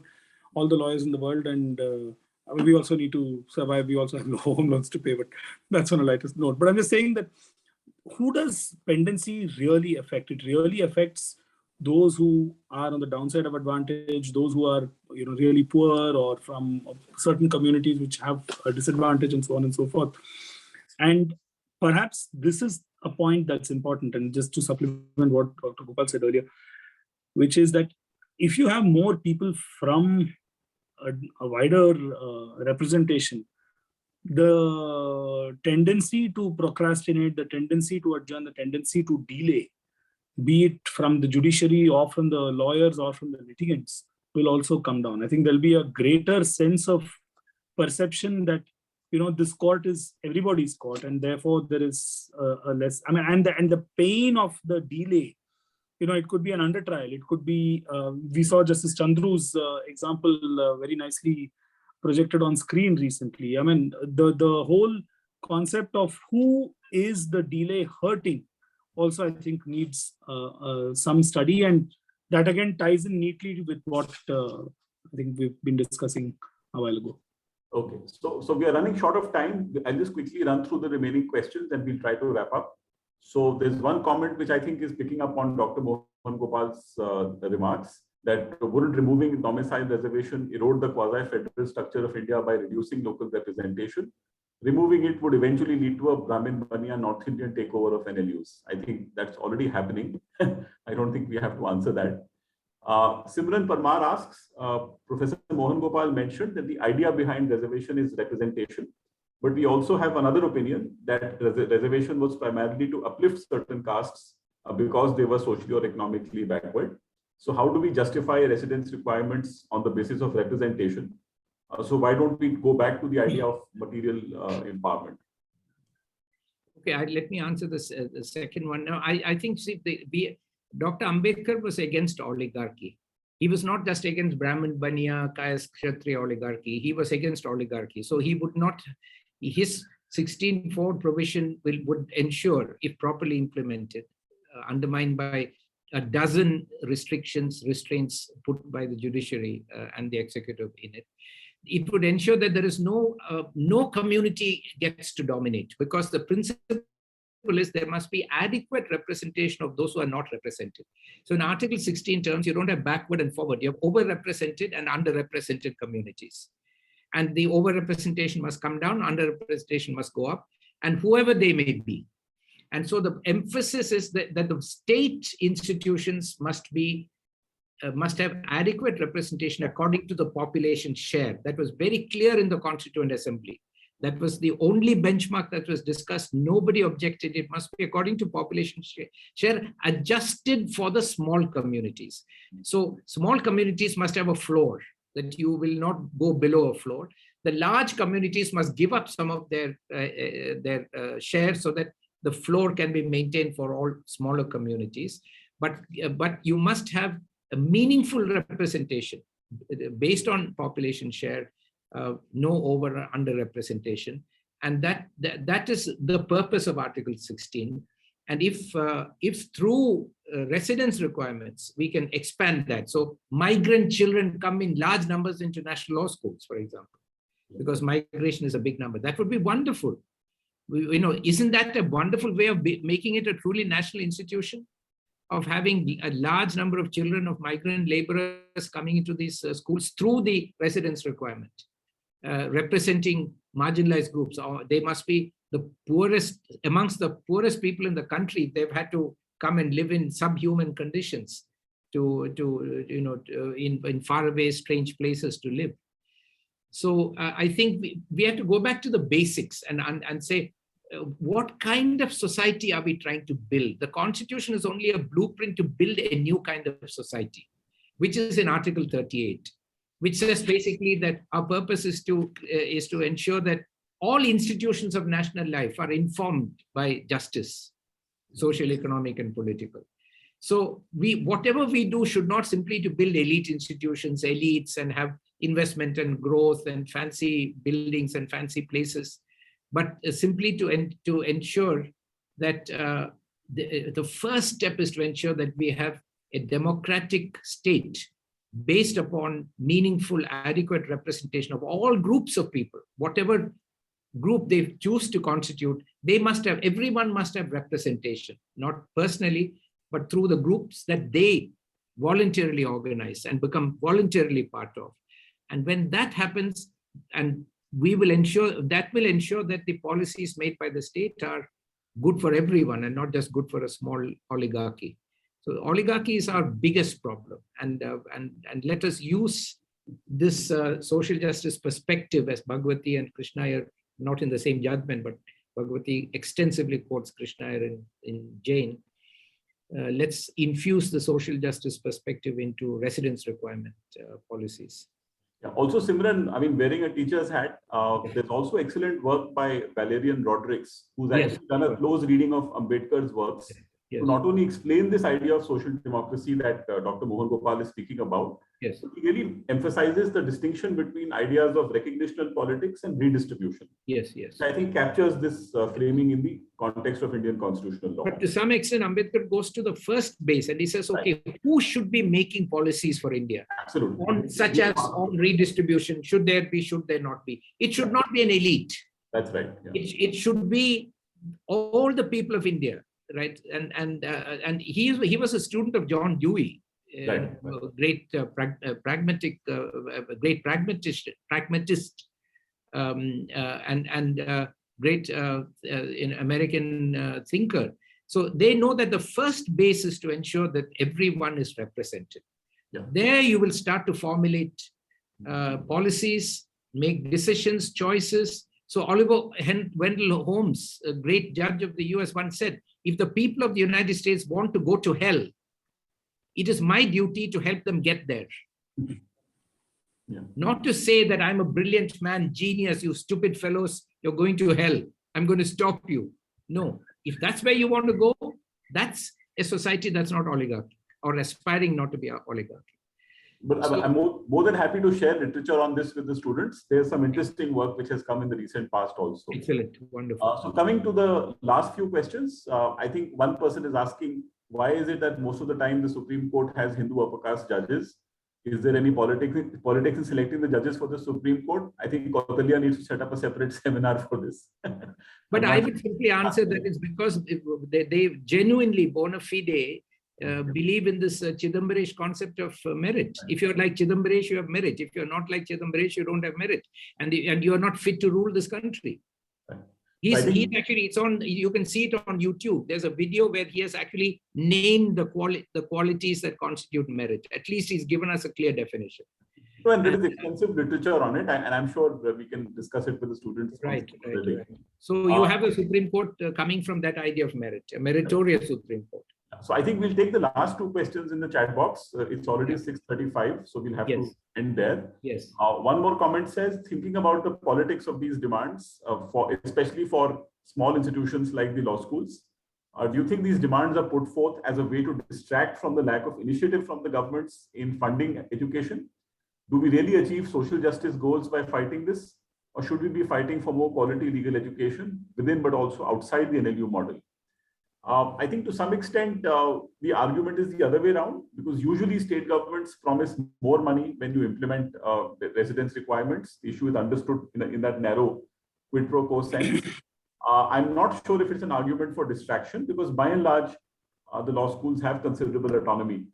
all the lawyers in the world, and I mean, we also need to survive. We also have home loans to pay, but that's on a lighter note. But I'm just saying that who does pendency really affect? It really affects those who are on the downside of advantage, those who are really poor or from certain communities which have a disadvantage, and so on and so forth. And perhaps this is a point that's important, and just to supplement what Dr. Gopal said earlier, which is that if you have more people from a wider representation, the tendency to procrastinate, the tendency to adjourn, the tendency to delay, be it from the judiciary or from the lawyers or from the litigants, will also come down. I think there'll be a greater sense of perception that this court is everybody's court, and therefore there is a less. I mean, and the pain of the delay. It could be an under trial. It could be. We saw Justice Chandru's example very nicely projected on screen recently. I mean, the whole concept of who is the delay hurting also, I think, needs some study, and that again ties in neatly with what I think we've been discussing a while ago. Okay, so we are running short of time. I'll just quickly run through the remaining questions and we'll try to wrap up. So there's one comment which I think is picking up on Dr. Mohan Gopal's remarks, that wouldn't removing domicile reservation erode the quasi-federal structure of India by reducing local representation? Removing it would eventually lead to a Brahmin Baniya North Indian takeover of NLUs. I think that's already happening. I don't think we have to answer that. Simran Parmar asks, Professor Mohan Gopal mentioned that the idea behind reservation is representation, but we also have another opinion that reservation was primarily to uplift certain castes because they were socially or economically backward. So how do we justify residence requirements on the basis of representation? So why don't we go back to the idea of material empowerment? Okay, let me answer the second one. Now, I think Dr. Ambedkar was against oligarchy. He was not just against Brahmin, Baniya, Kayas, Kshatriya oligarchy. He was against oligarchy. So he would not, his 16.4 provision would ensure, if properly implemented, undermined by a dozen restraints put by the judiciary and the executive in it. It would ensure that there is no community gets to dominate, because the principle is there must be adequate representation of those who are not represented. So in Article 16 terms, you don't have backward and forward. You have overrepresented and underrepresented communities. And the overrepresentation must come down, underrepresentation must go up, and whoever they may be. And so the emphasis is that the state institutions must have adequate representation according to the population share. That was very clear in the Constituent Assembly. That was the only benchmark that was discussed. Nobody objected. It must be according to population share adjusted for the small communities. So small communities must have a floor that you will not go below a floor. The large communities must give up some of their share so that the floor can be maintained for all smaller communities. But you must have a meaningful representation based on population share, no over or under representation. And that is the purpose of Article 16. And if through residence requirements, we can expand that. So migrant children come in large numbers into national law schools, for example, because migration is a big number. That would be wonderful. Isn't that a wonderful way of making it a truly national institution? Of having a large number of children of migrant laborers coming into these schools through the residence requirement, representing marginalized groups. Or they must be the poorest, amongst the poorest people in the country. They've had to come and live in subhuman conditions in faraway, strange places to live. So I think we have to go back to the basics and say, what kind of society are we trying to build? The Constitution is only a blueprint to build a new kind of society, which is in Article 38, which says basically that our purpose is to ensure that all institutions of national life are informed by justice, social, economic, and political. So whatever we do should not simply to build elite institutions, elites, and have investment and growth and fancy buildings and fancy places, but simply to ensure that the first step is to ensure that we have a democratic state based upon meaningful, adequate representation of all groups of people. Whatever group they choose to constitute, everyone must have representation, not personally, but through the groups that they voluntarily organize and become voluntarily part of. And when that happens, and will ensure that the policies made by the state are good for everyone and not just good for a small oligarchy. So oligarchy is our biggest problem, and let us use this social justice perspective, as Bhagwati and Krishna are not in the same judgment, but Bhagwati extensively quotes Krishna in Jain. Let's infuse the social justice perspective into residence requirement policies. Yeah, also, Simran, wearing a teacher's hat, there's also excellent work by Valerian Rodrigues, who's actually done a close reading of Ambedkar's works to not only explain this idea of social democracy that Dr. Mohan Gopal is speaking about, but he really emphasizes the distinction between ideas of recognitional politics and redistribution. Yes. I think captures this framing in the context of Indian constitutional law. But to some extent, Ambedkar goes to the first base and he says, okay, who should be making policies for India? Absolutely. Such as on redistribution, should there be, should there not be? It should not be an elite. That's right. Yeah. It should be all the people of India, right? And he was a student of John Dewey. Great pragmatist, and great American thinker. So they know that the first base is to ensure that everyone is represented. Yeah. There you will start to formulate policies, make decisions, choices. So Oliver Wendell Holmes, a great judge of the US, once said, if the people of the United States want to go to hell, it is my duty to help them get there. Yeah. Not to say that I'm a brilliant man, genius, you stupid fellows, you're going to hell. I'm going to stop you. No, if that's where you want to go, that's a society that's not oligarchy or aspiring not to be an oligarchy. But I'm more than happy to share literature on this with the students. There's some interesting work which has come in the recent past also. Excellent, wonderful. So coming to the last few questions, I think one person is asking, why is it that most of the time the Supreme Court has Hindu upper caste judges? Is there any politics in selecting the judges for the Supreme Court? I think Kautilya needs to set up a separate seminar for this. But I would simply answer that it's because they genuinely, bona fide, believe in this Chidambaresh concept of merit. If you're like Chidambaresh, you have merit. If you're not like Chidambaresh, you don't have merit. And you are not fit to rule this country. He's actually, it's on, you can see it on YouTube. There's a video where he has actually named the qualities that constitute merit. At least he's given us a clear definition. No, and there is extensive literature on it, and I'm sure we can discuss it with the students. Right. So you have a Supreme Court coming from that idea of merit, a meritorious Supreme Court. So I think we'll take the last two questions in the chat box. It's already 6:35, so we'll have to end there. Yes. One more comment says, thinking about the politics of these demands, especially for small institutions like the law schools, do you think these demands are put forth as a way to distract from the lack of initiative from the governments in funding education? Do we really achieve social justice goals by fighting this? Or should we be fighting for more quality legal education within but also outside the NLU model? I think to some extent, the argument is the other way around, because usually state governments promise more money when you implement the residence requirements. The issue is understood in that narrow quid pro quo sense. I'm not sure if it's an argument for distraction, because by and large, the law schools have considerable autonomy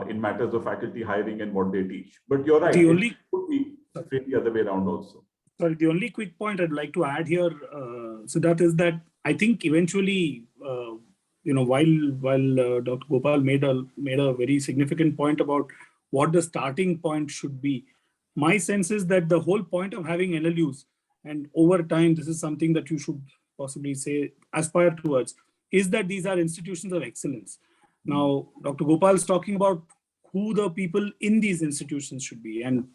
in matters of faculty hiring and what they teach. But you're right, it could be the other way around also. Sorry, the only quick point I'd like to add here, Sidharth, is that I think eventually, while Dr. Gopal made a very significant point about what the starting point should be, my sense is that the whole point of having NLUs, and over time, this is something that you should possibly say aspire towards, is that these are institutions of excellence. Now, Dr. Gopal is talking about who the people in these institutions should be, and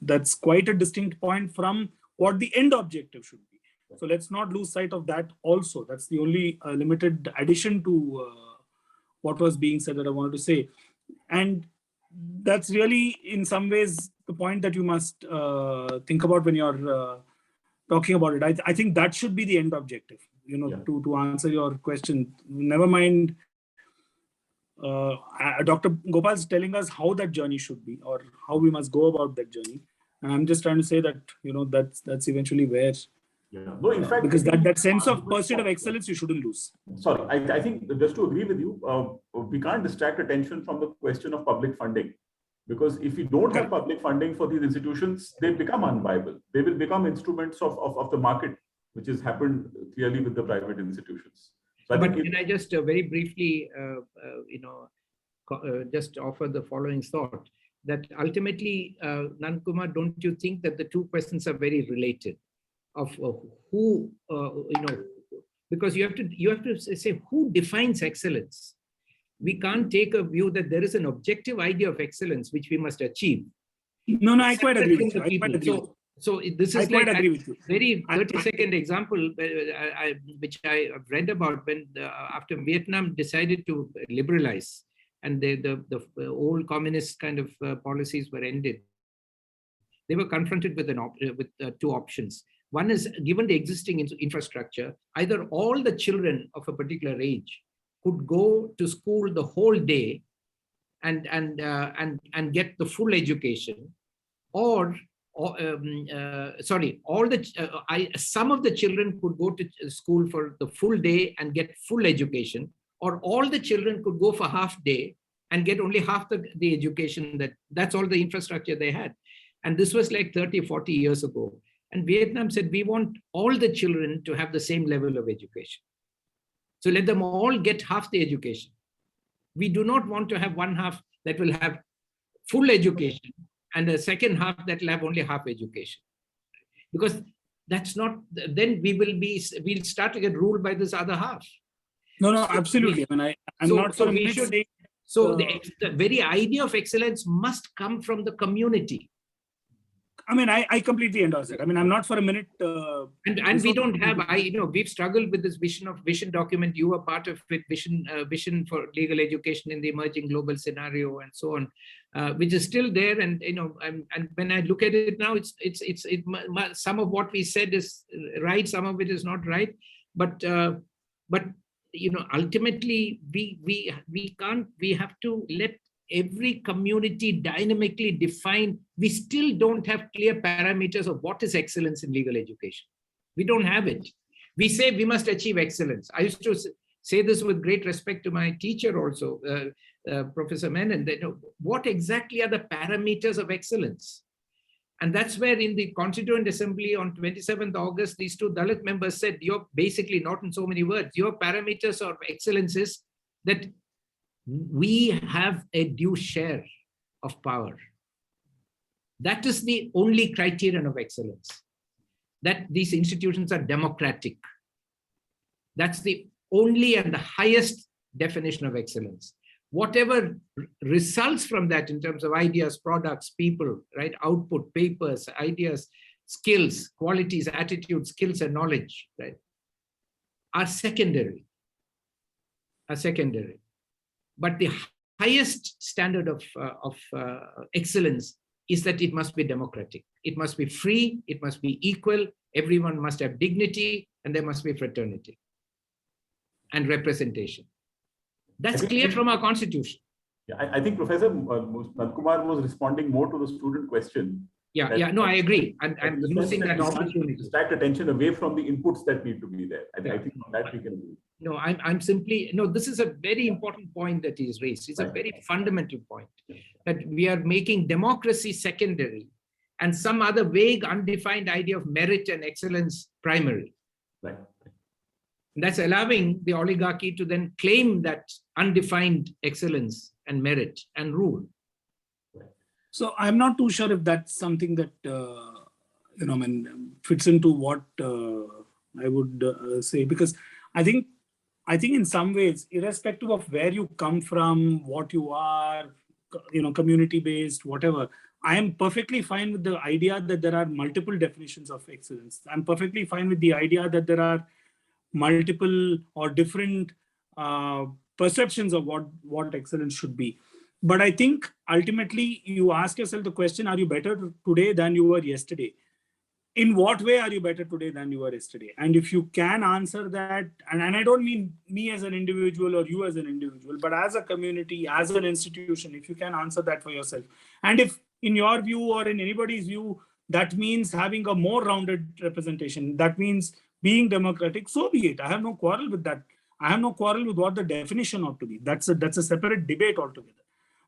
that's quite a distinct point from what the end objective should be. So let's not lose sight of that also. That's the only limited addition to what was being said that I wanted to say. And that's really, in some ways, the point that you must think about when you're talking about it. I think that should be the end objective, to answer your question. Never mind, Dr. Gopal is telling us how that journey should be, or how we must go about that journey. And I'm just trying to say that, that's eventually where, no, in fact, because that sense of pursuit of excellence, you shouldn't lose. Sorry, I think just to agree with you, we can't distract attention from the question of public funding. Because if we don't have public funding for these institutions, they become unviable. They will become instruments of the market, which has happened clearly with the private institutions. So but can I just very briefly, just offer the following thought, that ultimately, Nandakumar, don't you think that the two questions are very related? Of who, because you have to say who defines excellence. We can't take a view that there is an objective idea of excellence which we must achieve. No, I quite agree with you. So this is like agree with you. Very 30-second example, which I read about when after Vietnam decided to liberalize and the old communist kind of policies were ended. They were confronted with two options. One is, given the existing infrastructure, either all the children of a particular age could go to school the whole day and get the full education, or some of the children could go to school for the full day and get full education, or all the children could go for half day and get only half the education. That's all the infrastructure they had. And this was like 30, 40 years ago. And Vietnam said, we want all the children to have the same level of education. So let them all get half the education. We do not want to have one half that will have full education and the second half that will have only half education. Because that's not, then we'll start to get ruled by this other half. No, absolutely. So the very idea of excellence must come from the community. I completely endorse it. I'm not for a minute. And we don't have, we've struggled with this vision document. You were part of it, vision for legal education in the emerging global scenario and so on, which is still there. And, and when I look at it now, some of what we said is right. Some of it is not right. But ultimately we have to let every community dynamically define. We still don't have clear parameters of what is excellence in legal education. We don't have it. We say we must achieve excellence. I used to say this with great respect to my teacher also, Professor Menon, that what exactly are the parameters of excellence? And that's where in the Constituent Assembly on 27th August, these two Dalit members said, you're basically, not in so many words, your parameters of excellence is that we have a due share of power. That is the only criterion of excellence, that these institutions are democratic. That's the only and the highest definition of excellence. Whatever results from that in terms of ideas, products, people, right, output, papers, ideas, skills, qualities, attitudes, skills, and knowledge, right, are secondary. But the highest standard of excellence is that it must be democratic. It must be free, it must be equal, everyone must have dignity, and there must be fraternity and representation. That's clear from our constitution. Yeah, I think Professor Nandakumar was responding more to the student question. Yeah, no, I agree. I'm using that opportunity to distract attention away from the inputs that need to be there. I think on that we can agree. No, I'm simply, no, this is a very important point that is raised. It's a very fundamental point, that we are making democracy secondary and some other vague, undefined idea of merit and excellence primary. Right. And that's allowing the oligarchy to then claim that undefined excellence and merit and rule. So I'm not too sure if that's something that fits into what I would say, because I think in some ways, irrespective of where you come from, what you are, community-based, whatever, I am perfectly fine with the idea that there are multiple definitions of excellence. I'm perfectly fine with the idea that there are multiple or different perceptions of what excellence should be. But I think ultimately you ask yourself the question, are you better today than you were yesterday? In what way are you better today than you were yesterday? And if you can answer that, and I don't mean me as an individual or you as an individual, but as a community, as an institution, if you can answer that for yourself. And if in your view or in anybody's view, that means having a more rounded representation, that means being democratic, so be it. I have no quarrel with that. I have no quarrel with what the definition ought to be. That's a separate debate altogether.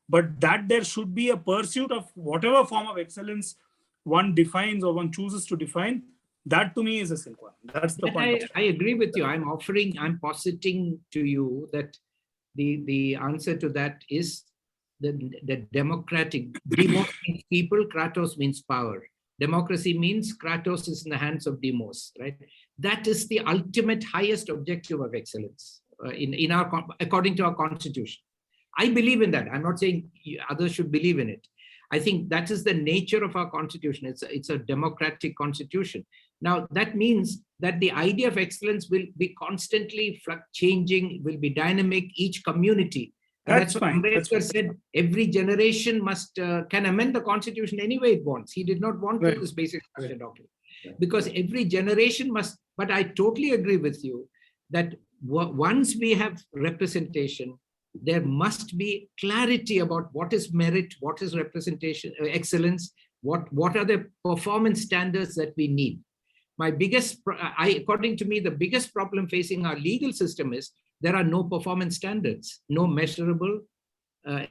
But that there should be a pursuit of whatever form of excellence one defines or one chooses to define, that to me is a requirement. That's the point. I agree with you. I'm positing to you that the answer to that is the democratic. Demos means people, Kratos means power. Democracy means Kratos is in the hands of demos, right? That is the ultimate highest objective of excellence in our, according to our constitution. I believe in that. I'm not saying others should believe in it. I think that is the nature of our constitution. It's a democratic constitution. Now, that means that the idea of excellence will be constantly changing, will be dynamic, each community. That's what Ambedkar said, every generation can amend the constitution any way it wants. He did not want this basic document. Because every generation must, but I totally agree with you that once we have representation, there must be clarity about what is merit, what is representation, excellence, what are the performance standards that we need. According to me, the biggest problem facing our legal system is there are no performance standards, no measurable,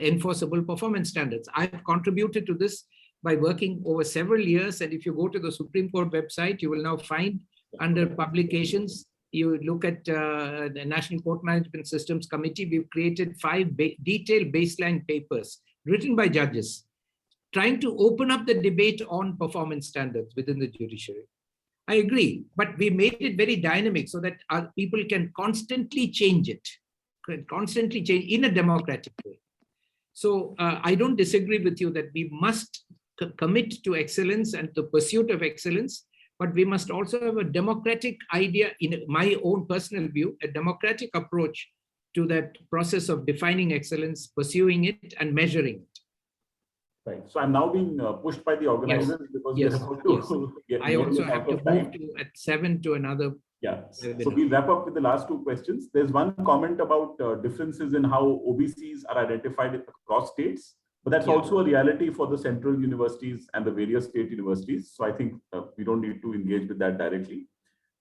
enforceable performance standards. I've contributed to this by working over several years. And if you go to the Supreme Court website, you will now find under publications, you look at the National Court Management Systems Committee, we've created 5 detailed baseline papers written by judges, trying to open up the debate on performance standards within the judiciary. I agree, but we made it very dynamic so that our people can constantly change it, in a democratic way. So I don't disagree with you that we must commit to excellence and the pursuit of excellence, but we must also have a democratic idea, in my own personal view, a democratic approach to that process of defining excellence, pursuing it, and measuring it. Right. So I'm now being pushed by the organizers because we have to get I also have to move at 7 to another. Yeah. So we'll wrap up with the last 2 questions. There's one comment about differences in how OBCs are identified across states, but that's also a reality for the central universities and the various state universities. So I think we don't need to engage with that directly.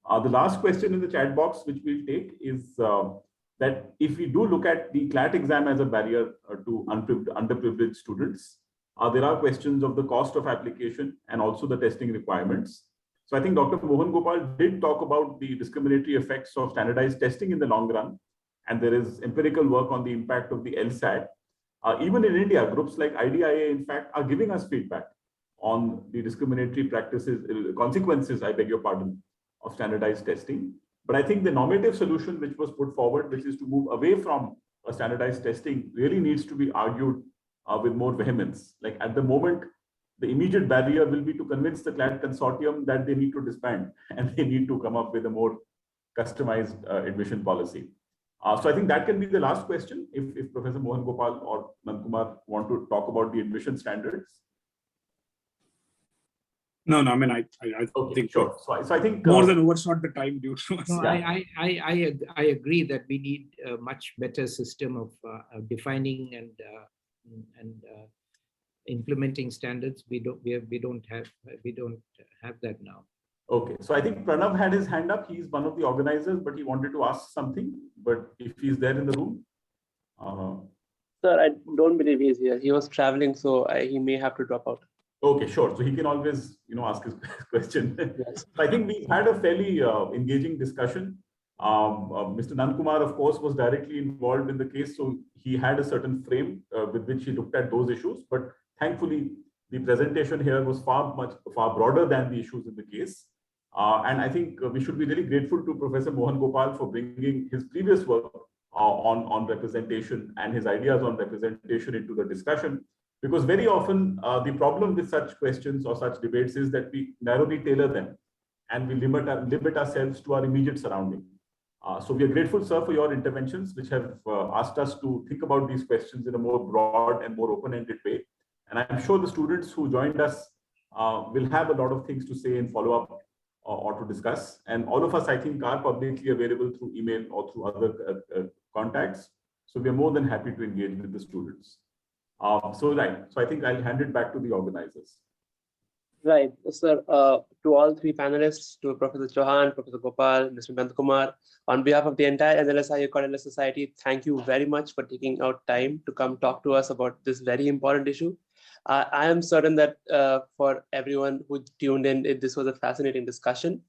The last question in the chat box, which we'll take, is that if we do look at the CLAT exam as a barrier to underprivileged students, there are questions of the cost of application and also the testing requirements. So I think Dr. Mohan Gopal did talk about the discriminatory effects of standardized testing in the long run. And there is empirical work on the impact of the LSAT. Even in India, groups like IDIA, in fact, are giving us feedback on the discriminatory practices, consequences, I beg your pardon, of standardized testing. But I think the normative solution which was put forward, which is to move away from a standardized testing, really needs to be argued with more vehemence. Like at the moment, the immediate barrier will be to convince the CLAD consortium that they need to disband and they need to come up with a more customized admission policy. So I think that can be the last question. If Professor Mohan Gopal or Nandakumar want to talk about the admission standards. No, I mean, I Okay, think sure. So I think more than overshot the time due to us. No, Yeah. I agree that we need a much better system of defining and implementing standards. We don't have that now. Okay, so I think Pranav had his hand up. He's one of the organizers, but he wanted to ask something. But if he's there in the room. Sir, I don't believe he's here. He was traveling, so he may have to drop out. Okay, sure. So he can always, ask his question. Yes. So I think we had a fairly engaging discussion. Mr. Nandakumar, of course, was directly involved in the case, so he had a certain frame with which he looked at those issues. But thankfully, the presentation here was far broader than the issues in the case. And I think we should be really grateful to Professor Mohan Gopal for bringing his previous work on representation and his ideas on representation into the discussion. Because very often the problem with such questions or such debates is that we narrowly tailor them and we limit ourselves to our immediate surrounding. So we are grateful, sir, for your interventions, which have asked us to think about these questions in a more broad and more open-ended way. And I'm sure the students who joined us will have a lot of things to say and follow up or to discuss. And all of us, I think, are publicly available through email or through other contacts. So we are more than happy to engage with the students. So I think I'll hand it back to the organizers. Right, sir. To all three panelists, to Professor Chauhan, Professor Gopal, Mr. Nandakumar, on behalf of the entire NLSIU Kautilya Society, thank you very much for taking out time to come talk to us about this very important issue. I am certain that for everyone who tuned in, this was a fascinating discussion.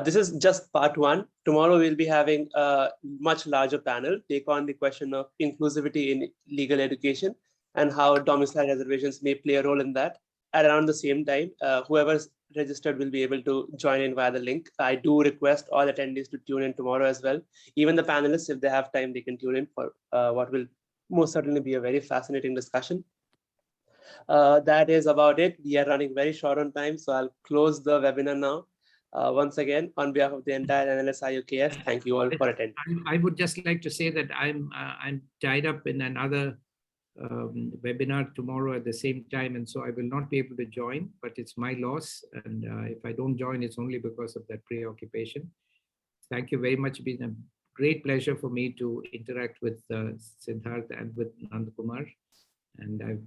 This is just part one. Tomorrow we'll be having a much larger panel take on the question of inclusivity in legal education and how domicile reservations may play a role in that. At around the same time, whoever's registered will be able to join in via the link. I do request all attendees to tune in tomorrow as well. Even the panelists, if they have time, they can tune in for what will most certainly be a very fascinating discussion. That is about it. We are running very short on time, so I'll close the webinar now. Once again, on behalf of the entire NLSIU KS, thank you all for attending. I would just like to say that I'm tied up in another webinar tomorrow at the same time, and so I will not be able to join, but it's my loss, and if I don't join, it's only because of that preoccupation. Thank you very much. It's been a great pleasure for me to interact with Sidharth and with Nandakumar, and I've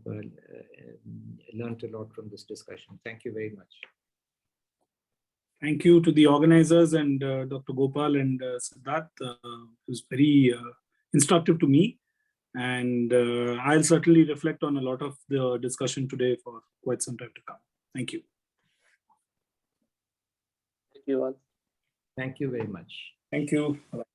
learned a lot from this discussion. Thank you very much. Thank you to the organizers and Dr. Gopal and Sidharth. It was very instructive to me. And I'll certainly reflect on a lot of the discussion today for quite some time to come. Thank you. Thank you all. Thank you very much. Thank you. Bye-bye.